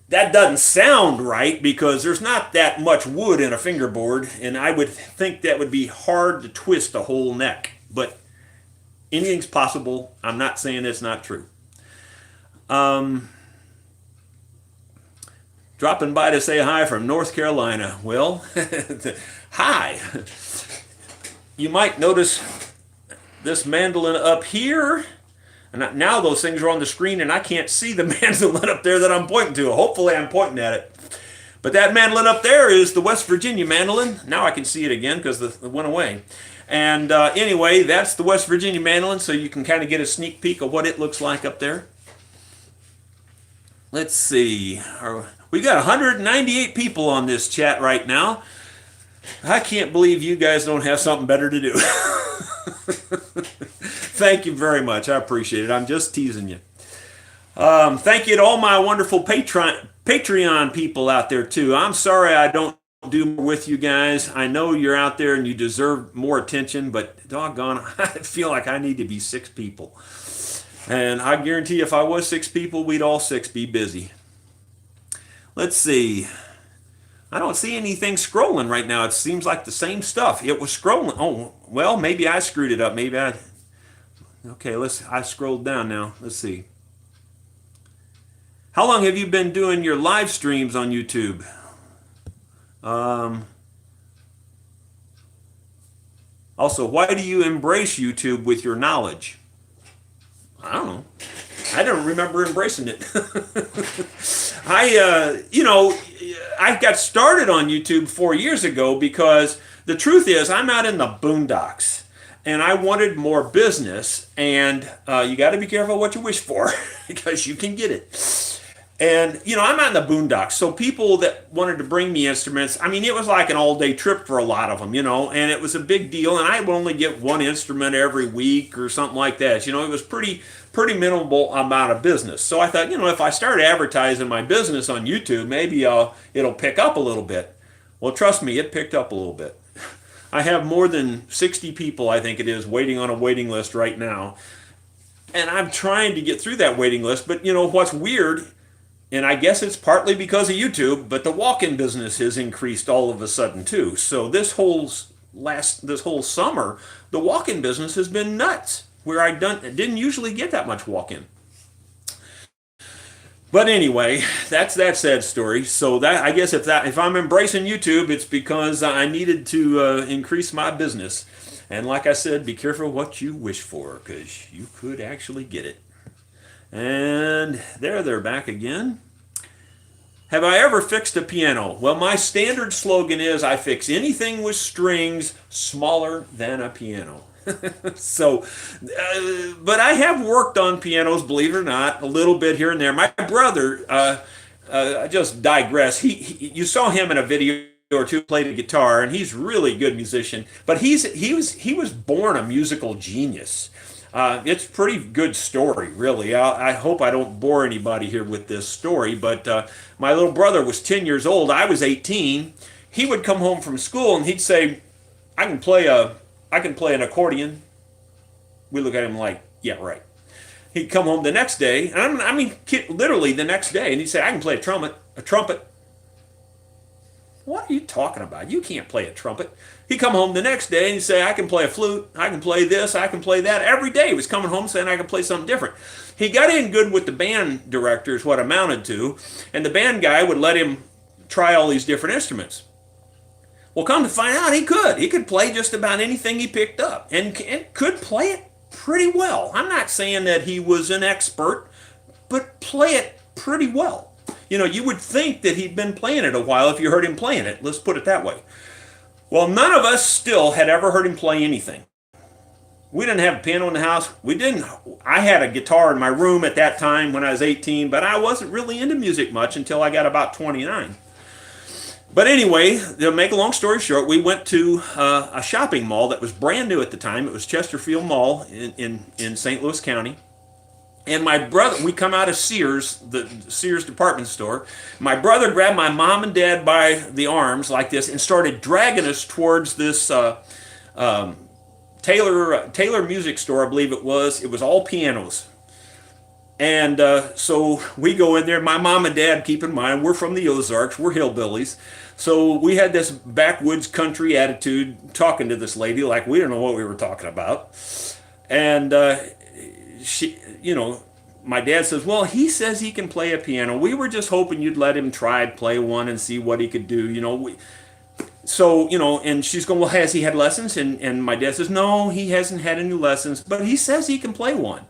that doesn't sound right because there's not that much wood in a fingerboard, and I would think that would be hard to twist a whole neck. But anything's possible. I'm not saying it's not true. Dropping by to say hi from North Carolina. Well, hi. You might notice this mandolin up here. And now those things are on the screen and I can't see the mandolin up there that I'm pointing to. Hopefully I'm pointing at it. But that mandolin up there is the West Virginia mandolin. Now I can see it again because it went away. And anyway, that's the West Virginia mandolin, so you can kind of get a sneak peek of what it looks like up there. Let's see. We got 198 people on this chat right now. I can't believe you guys don't have something better to do. Thank you very much. I appreciate it. I'm just teasing you. Thank you to all my wonderful Patreon people out there too. I'm sorry I don't do more with you guys. I know you're out there and you deserve more attention, but doggone, I feel like I need to be 6 people. And I guarantee if I was 6 people, we'd all 6 be busy. Let's see. I don't see anything scrolling right now. It seems like the same stuff. It was scrolling. Oh, well, maybe I screwed it up. Okay, I scrolled down now. Let's see. How long have you been doing your live streams on YouTube? Also, why do you embrace YouTube with your knowledge? I don't know. I don't remember embracing it. I got started on YouTube 4 years ago because the truth is I'm out in the boondocks and I wanted more business, and you got to be careful what you wish for because you can get it. And, I'm out in the boondocks. So people that wanted to bring me instruments, I mean, it was like an all-day trip for a lot of them, and it was a big deal. And I would only get one instrument every week or something like that. It was pretty minimal amount of business. So I thought, if I start advertising my business on YouTube, maybe it'll pick up a little bit. Well, trust me, it picked up a little bit. I have more than 60 people, I think it is, waiting on a waiting list right now. And I'm trying to get through that waiting list. But, what's weird, and I guess it's partly because of YouTube, but the walk-in business has increased all of a sudden too. So this whole summer, the walk-in business has been nuts. Where I didn't usually get that much walk-in. But anyway, that's that sad story. So that, I guess, if I'm embracing YouTube, it's because I needed to increase my business. And like I said, be careful what you wish for, because you could actually get it. And they're back again. Have I ever fixed a piano? Well, my standard slogan is I fix anything with strings smaller than a piano. So, but I have worked on pianos, believe it or not, a little bit here and there. My brother, I just digress. You saw him in a video or two, played a guitar, and he's really good musician. But he was born a musical genius. It's a pretty good story, really. I hope I don't bore anybody here with this story, but my little brother was 10 years old. I was 18. He would come home from school and he'd say, I can play an accordion. We look at him like, yeah, right. He'd come home the next day, and literally the next day, and he'd say, I can play a trumpet. What are you talking about? You can't play a trumpet. He'd come home the next day and he'd say, I can play a flute, I can play this, I can play that. Every day he was coming home saying I could play something different. He got in good with the band director is what amounted to, and the band guy would let him try all these different instruments. Well, come to find out, he could. He could play just about anything he picked up and could play it pretty well. I'm not saying that he was an expert, but play it pretty well. You would think that he'd been playing it a while if you heard him playing it. Let's put it that way. Well, none of us still had ever heard him play anything. We didn't have a piano in the house. I had a guitar in my room at that time when I was 18, but I wasn't really into music much until I got about 29. But anyway, to make a long story short, we went to a shopping mall that was brand new at the time. It was Chesterfield Mall in St. Louis County. And my brother, we come out of Sears, the Sears department store. My brother grabbed my mom and dad by the arms like this and started dragging us towards this Taylor music store, I believe it was. It was all pianos. And so we go in there. My mom and dad, keep in mind, we're from the Ozarks. We're hillbillies. So we had this backwoods country attitude talking to this lady like we didn't know what we were talking about. And she, my dad says, well, he says he can play a piano. We were just hoping you'd let him try play one and see what he could do. And she's going, well, has he had lessons? And my dad says, no, he hasn't had any lessons, but he says he can play one.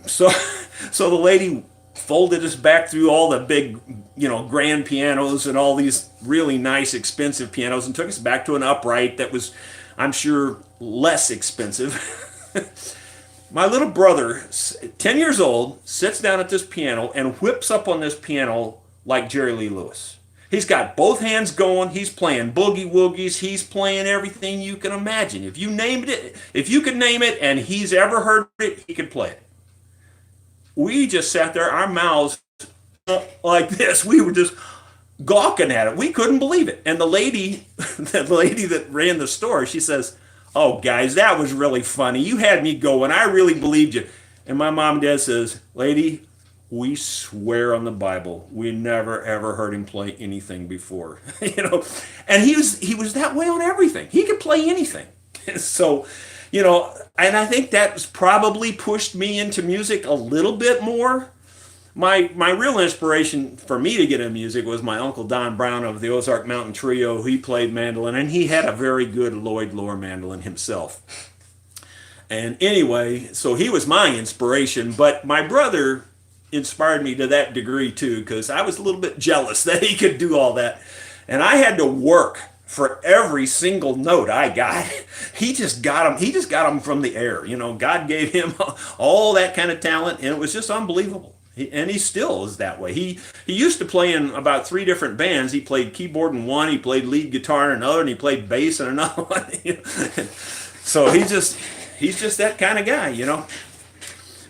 So the lady folded us back through all the big, grand pianos and all these really nice, expensive pianos and took us back to an upright that was, I'm sure, less expensive. My little brother, 10 years old, sits down at this piano and whips up on this piano like Jerry Lee Lewis. He's got both hands going. He's playing boogie woogies. He's playing everything you can imagine. If you named it, if you could name it and he's ever heard it, he could play it. We just sat there, our mouths like this. We were just gawking at it. We couldn't believe it. And the lady that ran the store, she says, "Oh, guys, that was really funny. You had me going. I really believed you." And my mom and dad says, "Lady, we swear on the Bible, we never ever heard him play anything before." And he was that way on everything. He could play anything. So, and I think that's probably pushed me into music a little bit more. My real inspiration for me to get into music was my Uncle Don Brown of the Ozark Mountain Trio. He played mandolin, and he had a very good Lloyd Loar mandolin himself. And anyway, so he was my inspiration, but my brother inspired me to that degree too, because I was a little bit jealous that he could do all that. And I had to work for every single note I got. He just got them from the air. God gave him all that kind of talent, and it was just unbelievable. And he still is that way. He used to play in about 3 different bands. He played keyboard in one, he played lead guitar in another, and he played bass in another one. So he's just that kind of guy,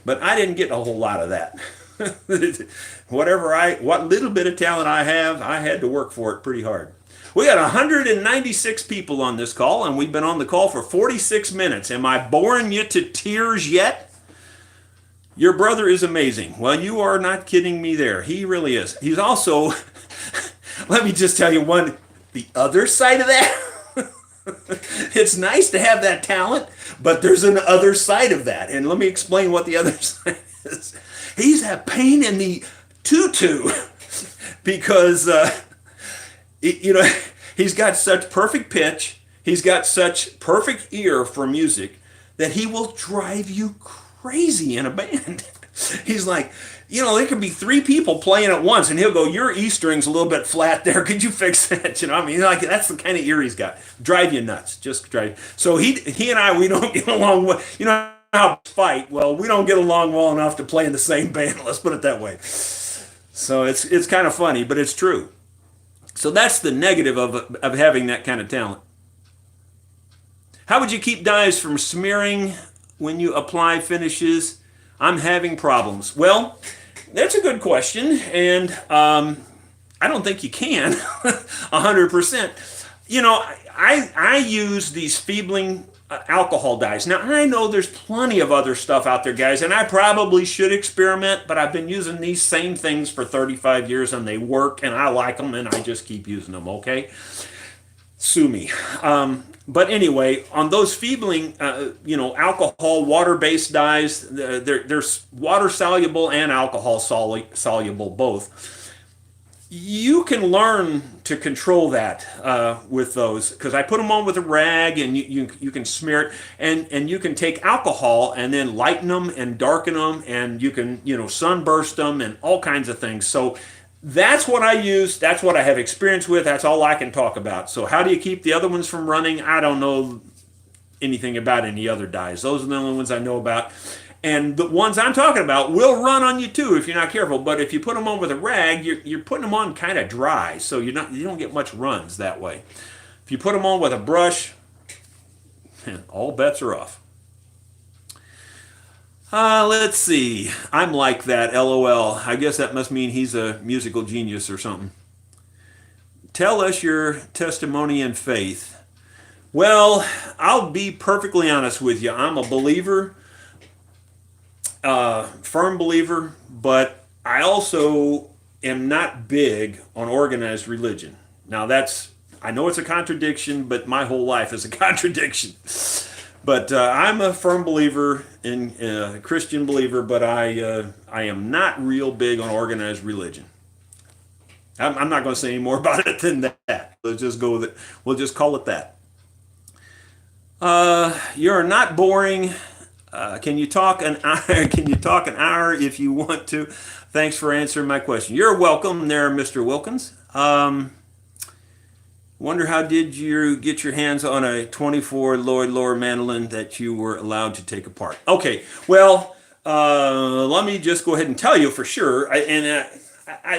But I didn't get a whole lot of that. What little bit of talent I have, I had to work for it pretty hard. We got 196 people on this call, and we've been on the call for 46 minutes. Am I boring you to tears yet? Your brother is amazing. Well, you are not kidding me there. He really is. He's also, let me just tell you the other side of that. It's nice to have that talent, but there's an other side of that. And let me explain what the other side is. He's a pain in the tutu because, he's got such perfect pitch. He's got such perfect ear for music that he will drive you crazy in a band. He's like, there could be 3 people playing at once, and he'll go, "Your E string's a little bit flat there. Could you fix that?" That's the kind of ear he's got. Drive you nuts. Just drive. So he and I, we don't get along well. How fight? Well, we don't get along well enough to play in the same band. Let's put it that way. So it's kind of funny, but it's true. So that's the negative of having that kind of talent. How would you keep dyes from smearing when you apply finishes? I'm having problems. Well, that's a good question, and I don't think you can 100%. I use these Feebling alcohol dyes. Now, I know there's plenty of other stuff out there, guys, and I probably should experiment, but I've been using these same things for 35 years, and they work, and I like them, and I just keep using them, okay? Sue me. But anyway, on those Feebling, alcohol, water-based dyes, there's water-soluble and alcohol-soluble both. You can learn to control that with those, because I put them on with a rag, and you can smear it, and you can take alcohol and then lighten them and darken them, and you can sunburst them and all kinds of things. So that's what I use. That's what I have experience with. That's all I can talk about. So how do you keep the other ones from running? I don't know anything about any other dyes. Those are the only ones I know about. And the ones I'm talking about will run on you too if you're not careful. But if you put them on with a rag, you're putting them on kind of dry, so you don't get much runs that way. If you put them on with a brush, all bets are off. Let's see. I'm like that, LOL. I guess that must mean he's a musical genius or something. Tell us your testimony and faith. Well, I'll be perfectly honest with you. I'm a believer, firm believer, but I also am not big on organized religion. Now I know it's a contradiction, but my whole life is a contradiction. But I'm a firm believer, a Christian believer, but I am not real big on organized religion. I'm not going to say any more about it than that. Let's just go with it. We'll just call it that. You're not boring. Can you talk an hour? Can you talk an hour if you want to? Thanks for answering my question. You're welcome there, Mr. Wilkins. Wonder how did you get your hands on a 24 Lloyd Loar mandolin that you were allowed to take apart? Okay, well, let me just go ahead and tell you for sure. I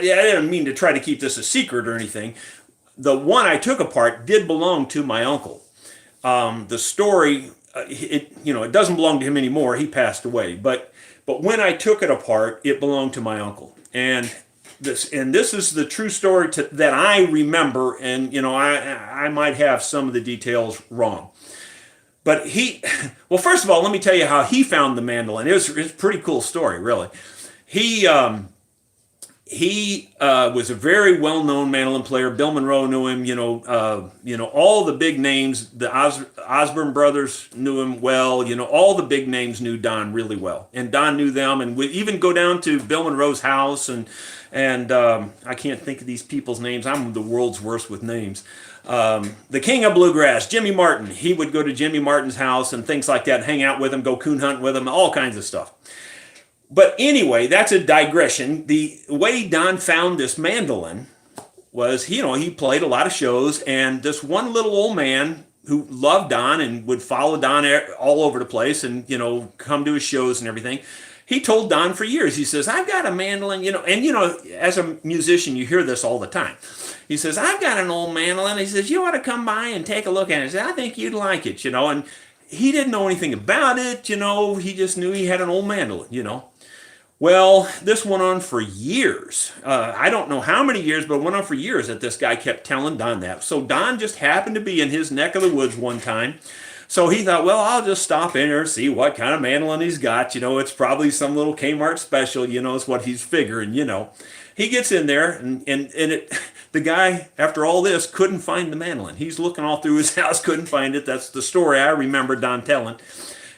didn't mean to try to keep this a secret or anything. The one I took apart did belong to my uncle. The story, it doesn't belong to him anymore. He passed away. But when I took it apart, it belonged to my uncle. And this is the true story that I remember. And I might have some of the details wrong. But well, first of all, let me tell you how he found the mandolin. It's a pretty cool story, really. He was a very well-known mandolin player. Bill Monroe knew him. All the big names. The Osborne brothers knew him well. All the big names knew Don really well, and Don knew them. And we even go down to Bill Monroe's house, and I can't think of these people's names. I'm the world's worst with names. The king of bluegrass, Jimmy Martin. He would go to Jimmy Martin's house and things like that, hang out with him, go coon hunting with him, all kinds of stuff. But anyway, that's a digression. The way Don found this mandolin was, he played a lot of shows, and this one little old man who loved Don and would follow Don all over the place and, come to his shows and everything. He told Don for years, he says, I've got a mandolin, as a musician, you hear this all the time. He says, I've got an old mandolin. He says, you ought to come by and take a look at it. He said, I think you'd like it, and he didn't know anything about it, he just knew he had an old mandolin. Well, this went on for years. I don't know how many years, but it went on for years that this guy kept telling Don that. So Don just happened to be in his neck of the woods one time. So he thought, well, I'll just stop in there and see what kind of mandolin he's got. It's probably some little Kmart special, is what he's figuring, He gets in there, and the guy, after all this, couldn't find the mandolin. He's looking all through his house, couldn't find it. That's the story I remember Don telling.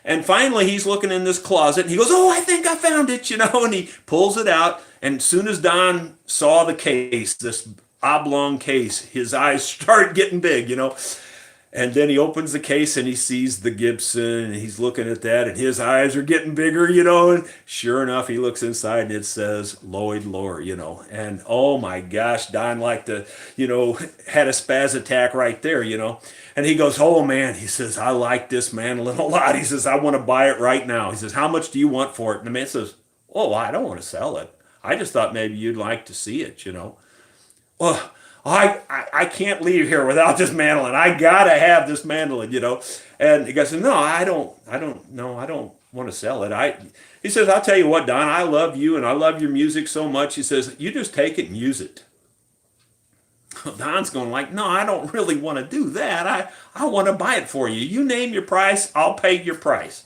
And finally, he's looking in this closet, and he goes, oh, I think I found it, and he pulls it out. And as soon as Don saw the case, this oblong case, his eyes start getting big, And then he opens the case, and he sees the Gibson, and he's looking at that, and his eyes are getting bigger, And sure enough, he looks inside, and it says Lloyd Loar, And oh my gosh, Don had a spaz attack right there, And he goes, oh man, he says, I like this mandolin a lot. He says, I want to buy it right now. He says, how much do you want for it? And the man says, oh, I don't want to sell it. I just thought maybe you'd like to see it, Well, I can't leave here without this mandolin. I gotta have this mandolin, And the guy says, no, I don't want to sell it. He says, I'll tell you what, Don, I love you and I love your music so much. He says, you just take it and use it. Don's going like, no, I don't really want to do that. I want to buy it for you. You name your price, I'll pay your price.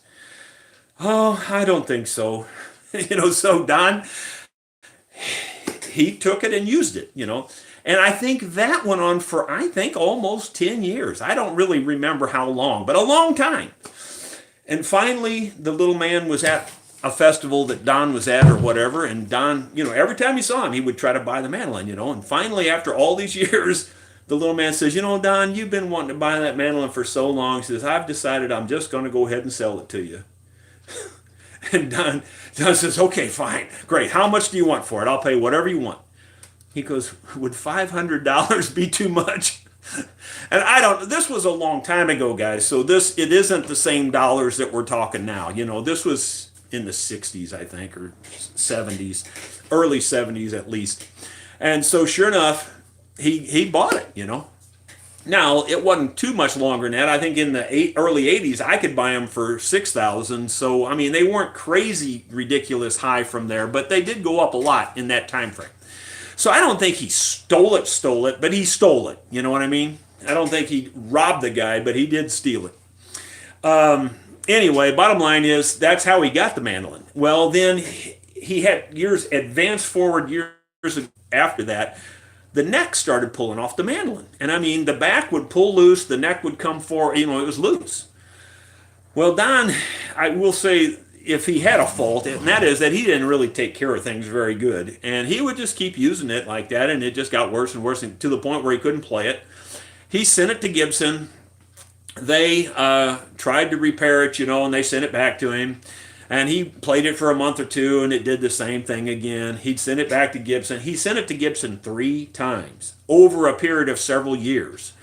Oh, I don't think so. So Don, he took it and used it, And I think that went on for, almost 10 years. I don't really remember how long, but a long time. And finally, the little man was at a festival that Don was at or whatever, and Don, every time he saw him, he would try to buy the mandolin, And finally, after all these years, the little man says, Don, you've been wanting to buy that mandolin for so long. He says, I've decided I'm just going to go ahead and sell it to you. And Don says, okay, fine, great. How much do you want for it? I'll pay whatever you want. He goes, would $500 be too much? And this was a long time ago, guys, so it isn't the same dollars that we're talking now. This was in the 60s, I think, or 70s, early 70s at least. And so sure enough, he bought it, Now, it wasn't too much longer than that. I think in the early 80s, I could buy them for $6,000. So, I mean, they weren't crazy, ridiculous high from there, but they did go up a lot in that time frame. So I don't think he stole it, but he stole it. You know what I mean? I don't think he robbed the guy, but he did steal it. Anyway, bottom line is that's how he got the mandolin. Well, then he had advanced forward years after that, the neck started pulling off the mandolin. And I mean, the back would pull loose, the neck would come forward, it was loose. Well, Don, I will say, if he had a fault, and that is that he didn't really take care of things very good. And he would just keep using it like that, and it just got worse and worse to the point where he couldn't play it. He sent it to Gibson. They tried to repair it, and they sent it back to him. And he played it for a month or two, and it did the same thing again. He'd send it back to Gibson. He sent it to Gibson 3 times over a period of several years.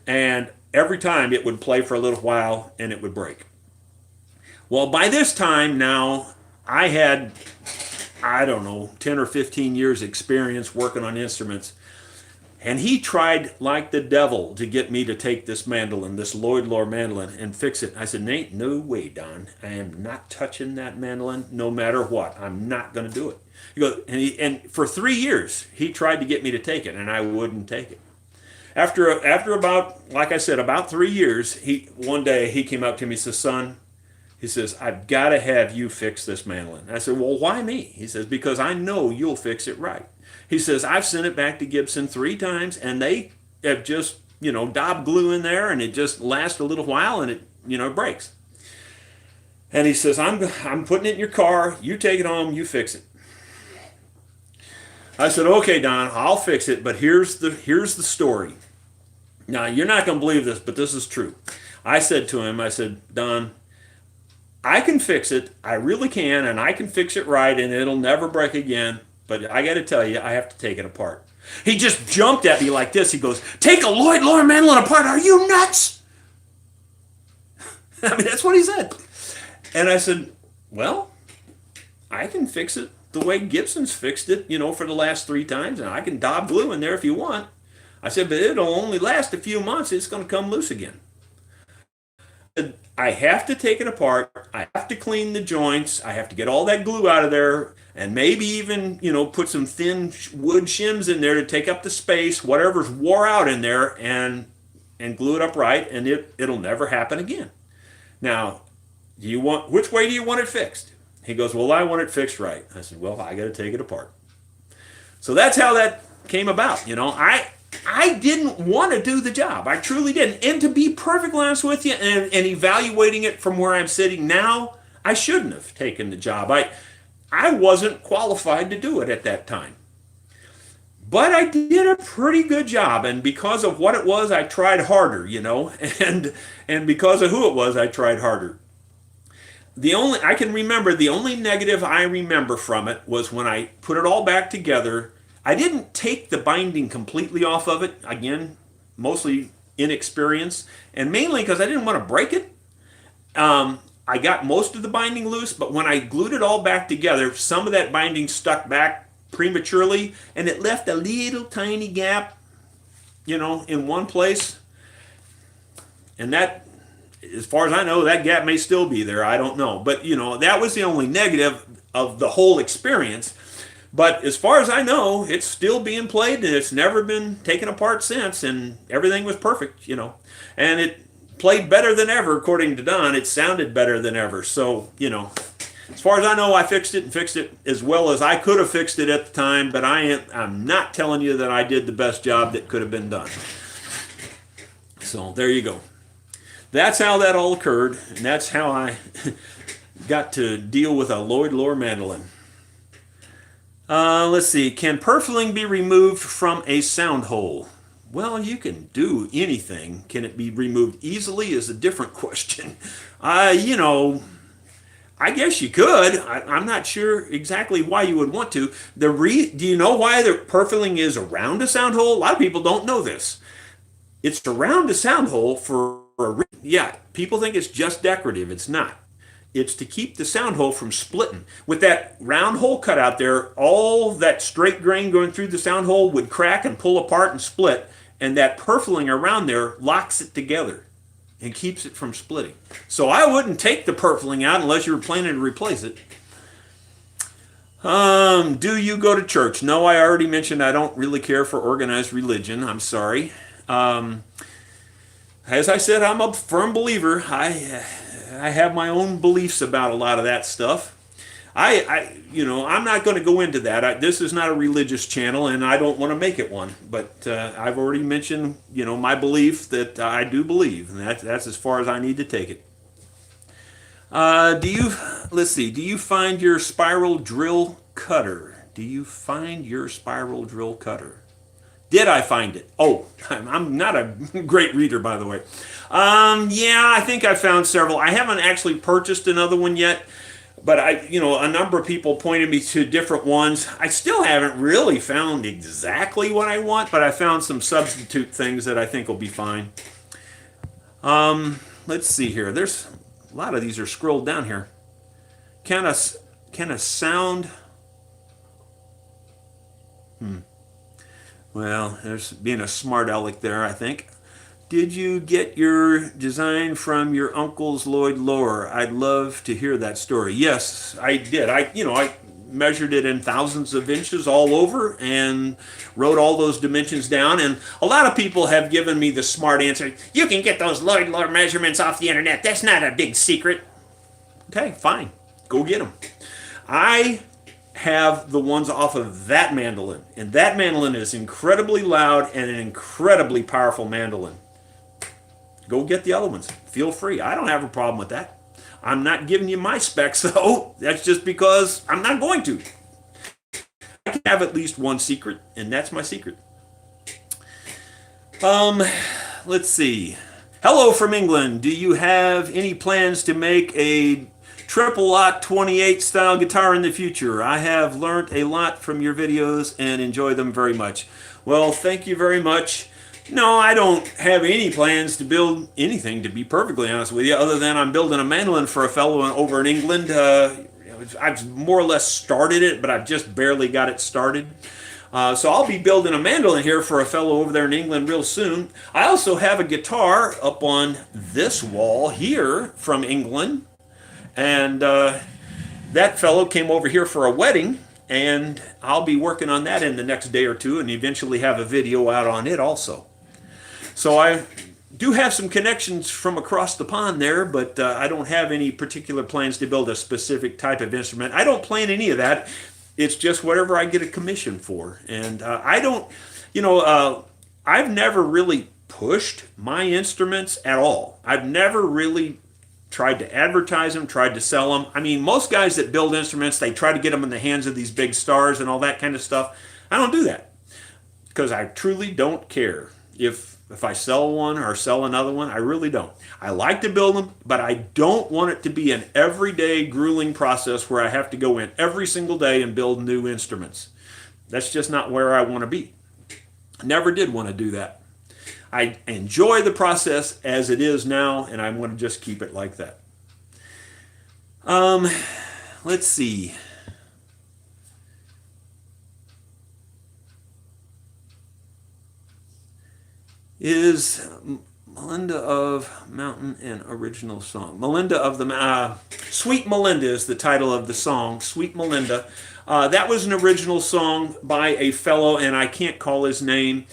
And every time it would play for a little while and it would break. Well, by this time now, I had, I don't know, 10 or 15 years experience working on instruments. And he tried like the devil to get me to take this mandolin, this Lloyd Loar mandolin, and fix it. I said, Nate, no way, Don. I am not touching that mandolin no matter what. I'm not going to do it. He goes, and for 3 years, he tried to get me to take it, and I wouldn't take it. After about, like I said, about 3 years, one day he came up to me and says, son, he says, I've got to have you fix this mandolin. I said, well, why me? He says, because I know you'll fix it right. He says, I've sent it back to Gibson 3 times, and they have just, daubed glue in there, and it just lasts a little while, and it breaks. And he says, I'm putting it in your car. You take it home. You fix it. I said, okay, Don, I'll fix it, but here's the story. Now, you're not going to believe this, but this is true. I said to him, I said, Don, I can fix it. I really can, and I can fix it right, and it'll never break again. But I got to tell you, I have to take it apart. He just jumped at me like this. He goes, take a Lloyd Loar mandolin apart? Are you nuts? I mean, that's what he said. And I said, well, I can fix it the way Gibson's fixed it, for the last 3 times. And I can daub glue in there if you want. I said, but it'll only last a few months. It's going to come loose again. I have to take it apart. I have to clean the joints. I have to get all that glue out of there, and maybe even, put some thin wood shims in there to take up the space, whatever's wore out in there, and glue it up right, and it'll never happen again. Now, which way do you want it fixed? He goes, well, I want it fixed right. I said, well, I got to take it apart. So that's how that came about. I didn't want to do the job. I truly didn't. And to be perfectly honest with you, and evaluating it from where I'm sitting now, I shouldn't have taken the job. I wasn't qualified to do it at that time. But I did a pretty good job, and because of what it was, I tried harder, and because of who it was, I tried harder. The only negative I remember from it was when I put it all back together. I didn't take the binding completely off of it, again, mostly inexperience, and mainly because I didn't want to break it. I got most of the binding loose, but when I glued it all back together, some of that binding stuck back prematurely, and it left a little tiny gap, in one place. And that, as far as I know, that gap may still be there. I don't know. But, that was the only negative of the whole experience. But as far as I know, it's still being played, and it's never been taken apart since, and everything was perfect, And it played better than ever, according to Don. It sounded better than ever. So, as far as I know, I fixed it as well as I could have fixed it at the time, but I'm not telling you that I did the best job that could have been done. So, there you go. That's how that all occurred, and that's how I got to deal with a Lloyd Loar mandolin. Let's see. Can purfling be removed from a sound hole? Well, you can do anything. Can it be removed easily is a different question. I guess you could. I'm not sure exactly why you would want to. Do you know why the purfling is around a sound hole? A lot of people don't know this. It's around a sound hole for a reason. Yeah, people think it's just decorative. It's not. It's to keep the sound hole from splitting. With that round hole cut out there, all that straight grain going through the sound hole would crack and pull apart and split, and that purfling around there locks it together and keeps it from splitting. So I wouldn't take the purfling out unless you were planning to replace it. Do you go to church? No, I already mentioned I don't really care for organized religion. I'm sorry. As I said, I'm a firm believer. I have my own beliefs about a lot of that stuff. I'm not going to go into that. This is not a religious channel, and I don't want to make it one. But I've already mentioned, my belief that I do believe, and that's as far as I need to take it. Do you find your spiral drill cutter? Do you find your spiral drill cutter? Did I find it? Oh, I'm not a great reader, by the way. Yeah, I think I found several. I haven't actually purchased another one yet, but a number of people pointed me to different ones. I still haven't really found exactly what I want, but I found some substitute things that I think will be fine. Let's see here. There's a lot of these are scrolled down here. Can a can a sound? Well, there's being a smart aleck there, I think. Did you get your design from your uncle's Lloyd Lower? I'd love to hear that story. Yes, I did. I measured it in thousands of inches all over and wrote all those dimensions down. And a lot of people have given me the smart answer. You can get those Lloyd Lower measurements off the internet. That's not a big secret. Okay, fine. Go get them. I have the ones off of that mandolin, and that mandolin is incredibly loud and an incredibly powerful mandolin. Go get the other ones. Feel free. I don't have a problem with that. I'm not giving you my specs, though. That's just because I'm not going to. I can have at least one secret, and that's my secret. Let's see. Hello from England. Do you have any plans to make a triple lock 28 style guitar in the future? I have learned a lot from your videos and enjoy them very much. Well, thank you very much. No, I don't have any plans to build anything, to be perfectly honest with you, other than I'm building a mandolin for a fellow over in England. I've more or less started it, but I've just barely got it started. So I'll be building a mandolin here for a fellow over there in England real soon. I also have a guitar up on this wall here from England. And that fellow came over here for a wedding, and I'll be working on that in the next day or two and eventually have a video out on it also. So I do have some connections from across the pond there, but I don't have any particular plans to build a specific type of instrument. I don't plan any of that. It's just whatever I get a commission for. And I don't, I've never really pushed my instruments at all. I've never really tried to advertise them, tried to sell them. I mean, most guys that build instruments, they try to get them in the hands of these big stars and all that kind of stuff. I don't do that because I truly don't care if I sell one or sell another one. I really don't. I like to build them, but I don't want it to be an everyday grueling process where I have to go in every single day and build new instruments. That's just not where I want to be. Never did want to do that. I enjoy the process as it is now, and I want to just keep it like that. Let's see. Is Melinda of Mountain an original song? Melinda of the Sweet Melinda is the title of the song. Sweet Melinda. That was an original song by a fellow, and I can't call his name.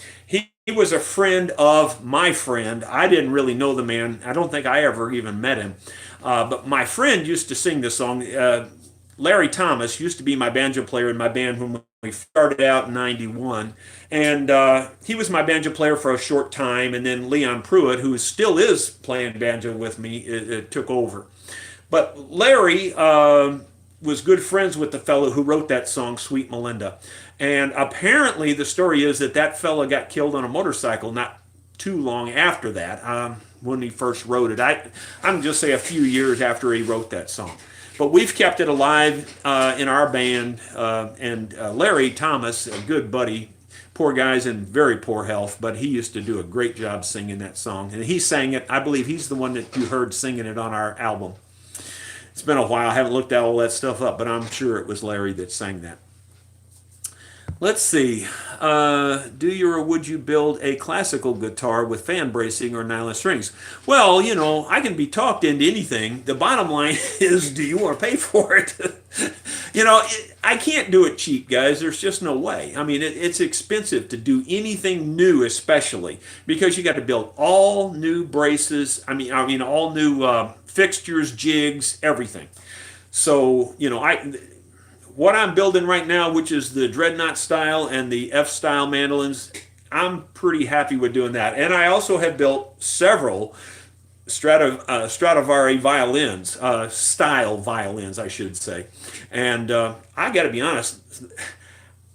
He was a friend of my friend. I didn't really know the man. I don't think I ever even met him. But my friend used to sing this song. Larry Thomas used to be my banjo player in my band when we started out in '91. And he was my banjo player for a short time. And then Leon Pruitt, who still is playing banjo with me, took over. But Larry was good friends with the fellow who wrote that song, Sweet Melinda. And apparently the story is that that fellow got killed on a motorcycle not too long after that, when he first wrote it. I'm just say a few years after he wrote that song. But we've kept it alive in our band. And Larry Thomas, a good buddy, poor guy's in very poor health, but he used to do a great job singing that song. And he sang it. I believe he's the one that you heard singing it on our album. It's been a while. I haven't looked all that stuff up, but I'm sure it was Larry that sang that. Let's see. Do you or would you build a classical guitar with fan bracing or nylon strings? Well, I can be talked into anything. The bottom line is, do you want to pay for it? I can't do it cheap, guys. There's just no way. I mean, it's expensive to do anything new, especially because you got to build all new braces. I mean, all new fixtures, jigs, everything. So, what I'm building right now, which is the Dreadnought style and the F style mandolins, I'm pretty happy with doing that. And I also have built several Stradivari violins, style violins, I should say. And I got to be honest,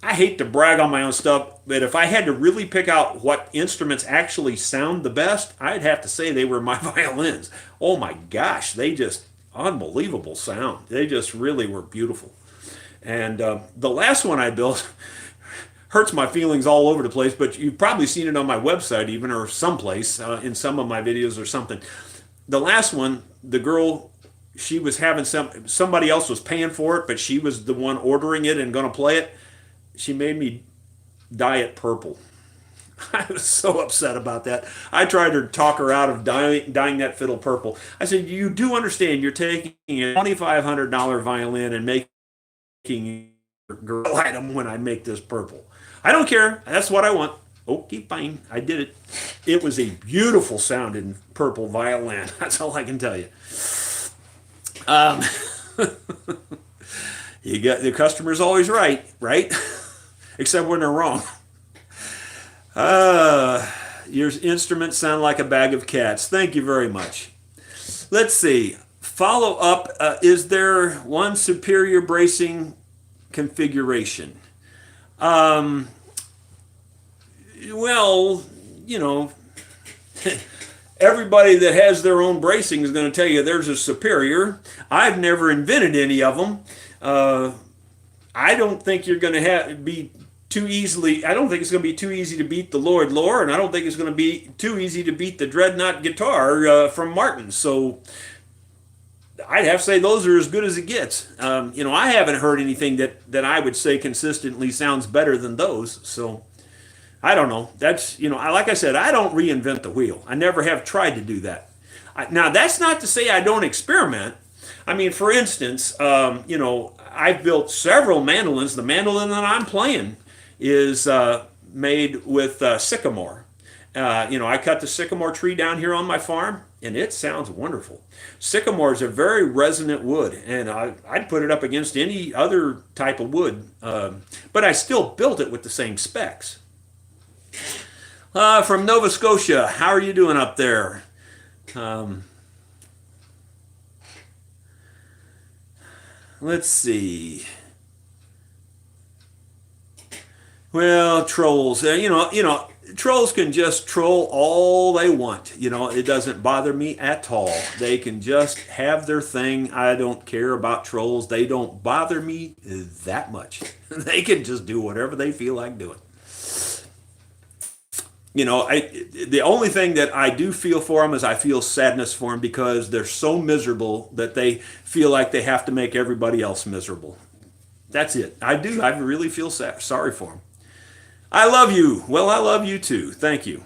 I hate to brag on my own stuff, but if I had to really pick out what instruments actually sound the best, I'd have to say they were my violins. Oh my gosh, they just unbelievable sound. They just really were beautiful. And the last one I built, hurts my feelings all over the place, but you've probably seen it on my website even, or someplace in some of my videos or something. The last one, the girl, she was having somebody else was paying for it, but she was the one ordering it and going to play it. She made me dye it purple. I was so upset about that. I tried to talk her out of dyeing that fiddle purple. I said, you do understand you're taking a $2,500 violin and making a girl item when I make this purple. I don't care. That's what I want. Okay, fine. I did it. It was a beautiful sounding purple violin. That's all I can tell you. You got the customer's always right? Except when they're wrong. Your instruments sound like a bag of cats. Thank you very much. Let's see. Follow up. Is there one superior bracing configuration? Well, everybody that has their own bracing is going to tell you there's a superior. I've never invented any of them. I don't think you're going to be too easily. I don't think it's going to be too easy to beat the Lloyd Loar, and I don't think it's going to be too easy to beat the Dreadnought guitar from Martin. So I'd have to say those are as good as it gets. I haven't heard anything that I would say consistently sounds better than those. So I don't know. That's, like I said, I don't reinvent the wheel. I never have tried to do that. Now, that's not to say I don't experiment. I mean, for instance, I've built several mandolins. The mandolin that I'm playing is made with sycamore. I cut the sycamore tree down here on my farm, and it sounds wonderful. Sycamore is a very resonant wood, and I'd put it up against any other type of wood, but I still built it with the same specs. From Nova Scotia, how are you doing up there? Let's see. Well, trolls. Trolls can just troll all they want. It doesn't bother me at all. They can just have their thing. I don't care about trolls. They don't bother me that much. They can just do whatever they feel like doing. The only thing that I do feel for them is I feel sadness for them because they're so miserable that they feel like they have to make everybody else miserable. That's it. I do. I really feel sorry for them. I love you. Well, I love you too. Thank you.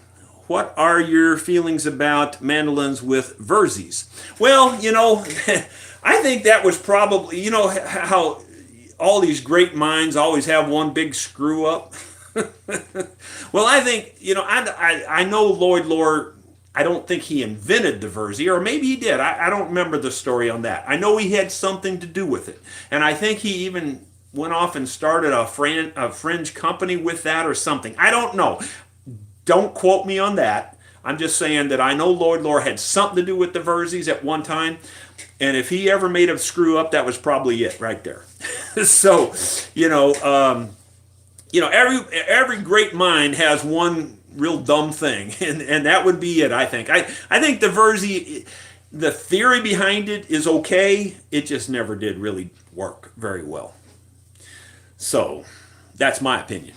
What are your feelings about mandolins with Verzies? Well, I think that was probably, how all these great minds always have one big screw up. Well, I think, I know Lloyd Loar, I don't think he invented the Verzi, or maybe he did. I don't remember the story on that. I know he had something to do with it. And I think he even went off and started a fringe company with that or something. I don't know. Don't quote me on that. I'm just saying that I know Lloyd Loar had something to do with the Verzis at one time. And if he ever made a screw up, that was probably it right there. So, every great mind has one real dumb thing, and that would be it, I think. I think the Verzi, the theory behind it is okay. It just never did really work very well. So that's my opinion,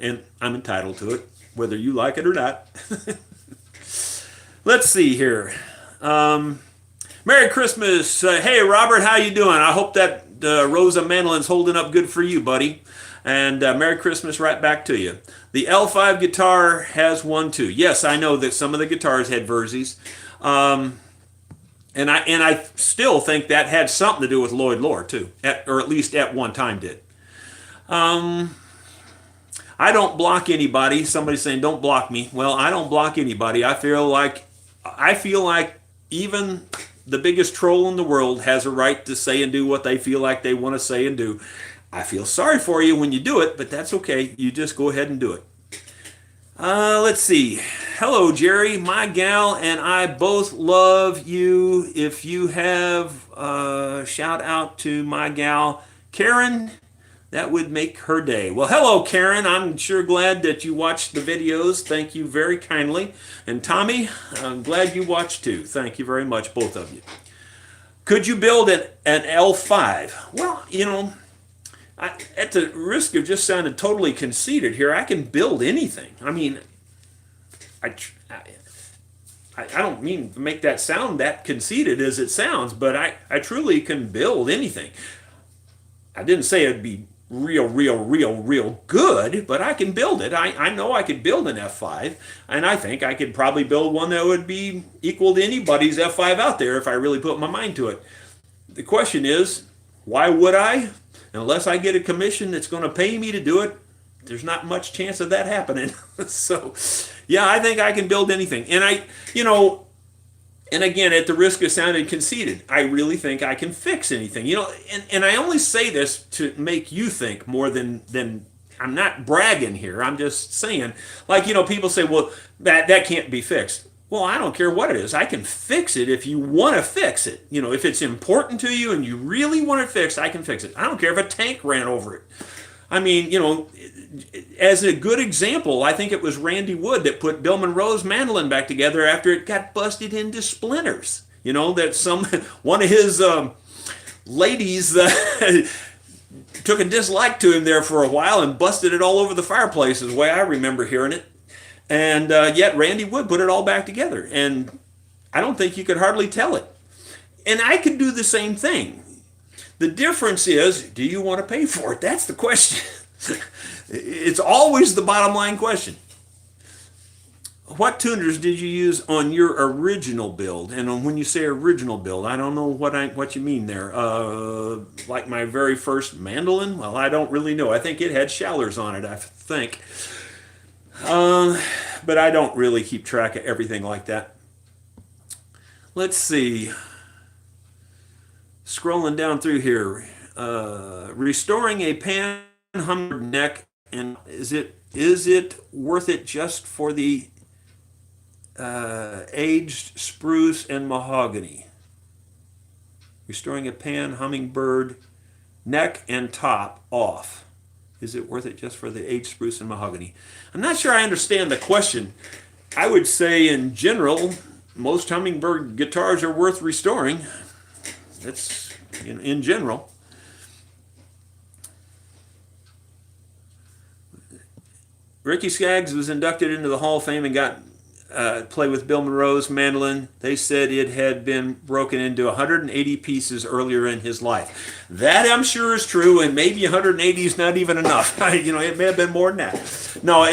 and I'm entitled to it, whether you like it or not. Let's see here. Merry Christmas. Hey, Robert, how you doing? I hope that Rosa mandolin's holding up good for you, buddy. And Merry Christmas right back to you. The L5 guitar has one too. Yes, I know that some of the guitars had Verzis. And I still think that had something to do with Lloyd Loar too, or at least at one time did. I don't block anybody. Somebody's saying don't block me. Well, I don't block anybody. I feel like even the biggest troll in the world has a right to say and do what they feel like they want to say and do. I feel sorry for you when you do it, but that's okay. You just go ahead and do it. Let's see. Hello, Jerry. My gal and I both love you. If you have shout out to my gal, Karen, that would make her day. Well, hello, Karen. I'm sure glad that you watched the videos. Thank you very kindly. And Tommy, I'm glad you watched too. Thank you very much, both of you. Could you build an L5? Well, At the risk of just sounding totally conceited here, I can build anything. I mean, I, I don't mean to make that sound that conceited as it sounds, but I truly can build anything. I didn't say it'd be real good, but I can build it. I know I could build an F5, and I think I could probably build one that would be equal to anybody's F5 out there if I really put my mind to it. The question is, why would I? Unless I get a commission that's going to pay me to do it, there's not much chance of that happening. So, yeah, I think I can build anything. And and again, at the risk of sounding conceited, I really think I can fix anything. And I only say this to make you think more than I'm not bragging here. I'm just saying, like, people say, well, that can't be fixed. Well, I don't care what it is. I can fix it if you want to fix it. If it's important to you and you really want it fixed, I can fix it. I don't care if a tank ran over it. I mean, as a good example, I think it was Randy Wood that put Bill Monroe's mandolin back together after it got busted into splinters. That one of his ladies took a dislike to him there for a while and busted it all over the fireplace, is the way I remember hearing it. And yet Randy Wood put it all back together. And I don't think you could hardly tell it. And I could do the same thing. The difference is, do you want to pay for it? That's the question. It's always the bottom line question. What tuners did you use on your original build? And when you say original build, I don't know what you mean there. Like my very first mandolin? Well, I don't really know. I think it had shallers on it, I think. But I don't really keep track of everything like that. Let's see. Scrolling down through here. Restoring a pan hummingbird neck, and is it worth it just for the aged spruce and mahogany? Restoring a pan hummingbird neck and top off. Is it worth it just for the aged spruce and mahogany? I'm not sure I understand the question. I would say in general, most hummingbird guitars are worth restoring. That's in general. Ricky Skaggs was inducted into the Hall of Fame and got play with Bill Monroe's mandolin. They said it had been broken into 180 pieces earlier in his life. That I'm sure is true, and maybe 180 is not even enough. It may have been more than that. No,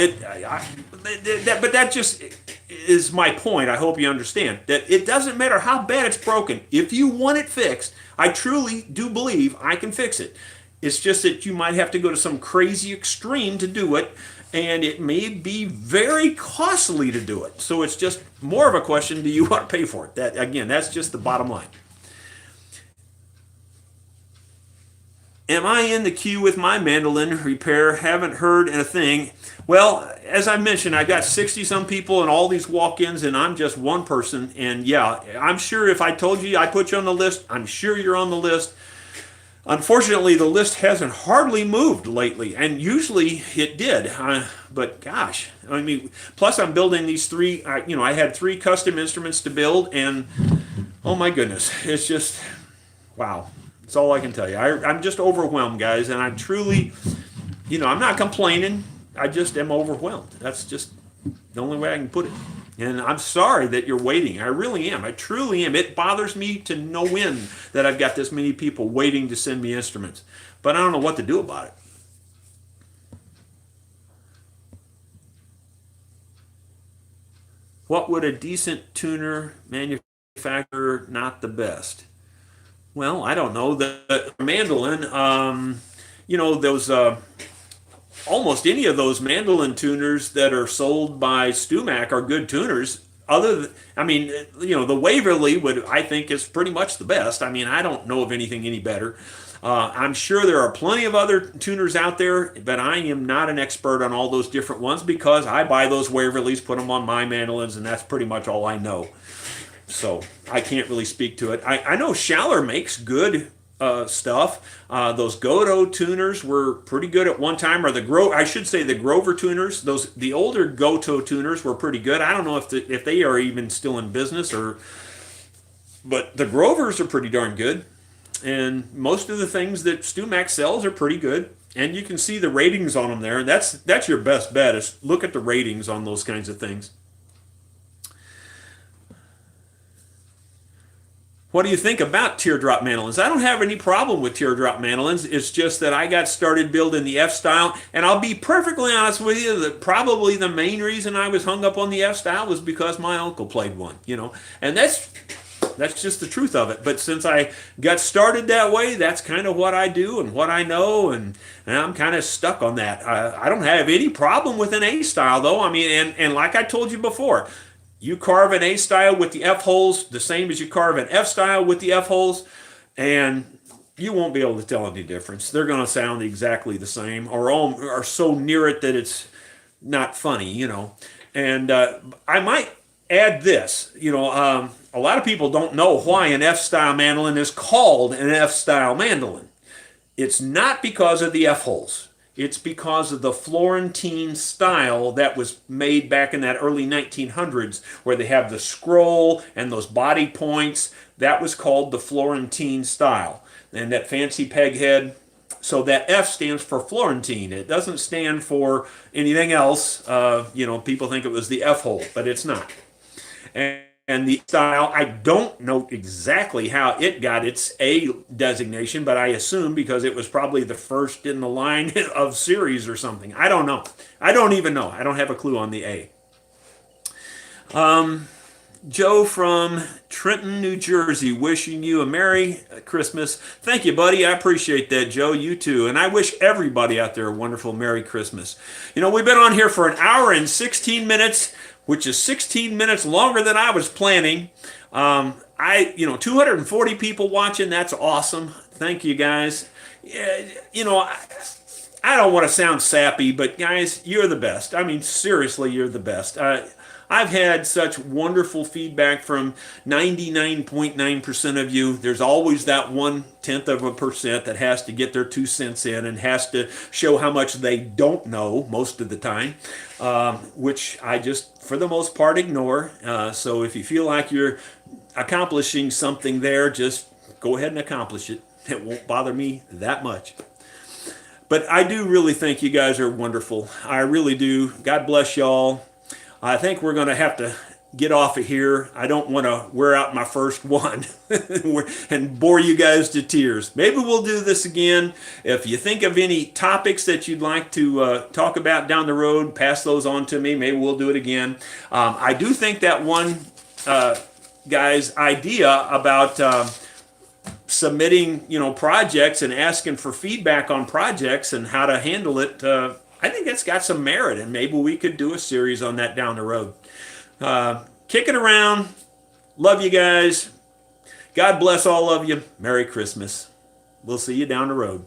but that just is my point. I hope you understand that it doesn't matter how bad it's broken. If you want it fixed, I truly do believe I can fix it. It's just that you might have to go to some crazy extreme to do it, and it may be very costly to do it. So it's just more of a question, do you want to pay for it? That's just the bottom line. Am I in the queue with my mandolin repair? Haven't heard a thing. Well, as I mentioned, I got 60-some people and all these walk-ins, and I'm just one person. And yeah, I'm sure if I told you I put you on the list, I'm sure you're on the list. Unfortunately, the list hasn't hardly moved lately, and usually it did. But gosh, I mean, plus I'm building these three. I had 3 custom instruments to build, and oh my goodness, it's just wow. That's all I can tell you. I'm just overwhelmed, guys, and I'm truly, I'm not complaining. I just am overwhelmed. That's just the only way I can put it. And I'm sorry that you're waiting. I really am. I truly am. It bothers me to no end that I've got this many people waiting to send me instruments. But I don't know what to do about it. What would a decent tuner manufacturer not the best? Well, I don't know. The mandolin, those almost any of those mandolin tuners that are sold by Stumac are good tuners. The Waverly I think is pretty much the best. I don't know of anything any better. I'm sure there are plenty of other tuners out there, but I am not an expert on all those different ones because I buy those Waverlys, put them on my mandolins, and that's pretty much all I know. So I can't really speak to it. I know Schaller makes good stuff. Those Goto tuners were pretty good at one time, or the Grover tuners. The older Goto tuners were pretty good. I don't know if they are even still in business, but the Grovers are pretty darn good. And most of the things that StewMac sells are pretty good. And you can see the ratings on them there. And that's your best bet, is look at the ratings on those kinds of things. What do you think about teardrop mandolins? I don't have any problem with teardrop mandolins. It's just that I got started building the F-style, and I'll be perfectly honest with you, that probably the main reason I was hung up on the F-style was because my uncle played one, and that's just the truth of it. But since I got started that way, that's kind of what I do and what I know, and I'm kind of stuck on that. I don't have any problem with an A-style, though. I mean, and like I told you before, you carve an A-style with the F-holes the same as you carve an F-style with the F-holes, and you won't be able to tell any difference. They're going to sound exactly the same, or so near it that it's not funny, And I might add this, a lot of people don't know why an F-style mandolin is called an F-style mandolin. It's not because of the F-holes. It's because of the Florentine style that was made back in that early 1900s, where they have the scroll and those body points. That was called the Florentine style. And that fancy peg head. So that F stands for Florentine. It doesn't stand for anything else. People think it was the F-hole, but it's not. And the style, I don't know exactly how it got its A designation, but I assume because it was probably the first in the line of series or something. I don't know. I don't even know. I don't have a clue on the A. Joe from Trenton, New Jersey, wishing you a Merry Christmas. Thank you, buddy. I appreciate that, Joe. You too. And I wish everybody out there a wonderful Merry Christmas. We've been on here for an hour and 16 minutes, which is 16 minutes longer than I was planning. 240 people watching. That's awesome. Thank you, guys. I don't want to sound sappy, but guys, you're the best. I mean, seriously, you're the best. I've had such wonderful feedback from 99.9% of you. There's always that 0.1% that has to get their 2 cents in and has to show how much they don't know most of the time, which I just, for the most part, ignore. So if you feel like you're accomplishing something there, just go ahead and accomplish it. It won't bother me that much. But I do really think you guys are wonderful. I really do. God bless y'all. I think we're going to have to get off of here. I don't want to wear out my first one and bore you guys to tears. Maybe we'll do this again. If you think of any topics that you'd like to talk about down the road, pass those on to me. Maybe we'll do it again. I do think that one guy's idea about submitting, projects and asking for feedback on projects and how to handle it, I think it's got some merit, and maybe we could do a series on that down the road. Kick it around. Love you guys. God bless all of you. Merry Christmas. We'll see you down the road.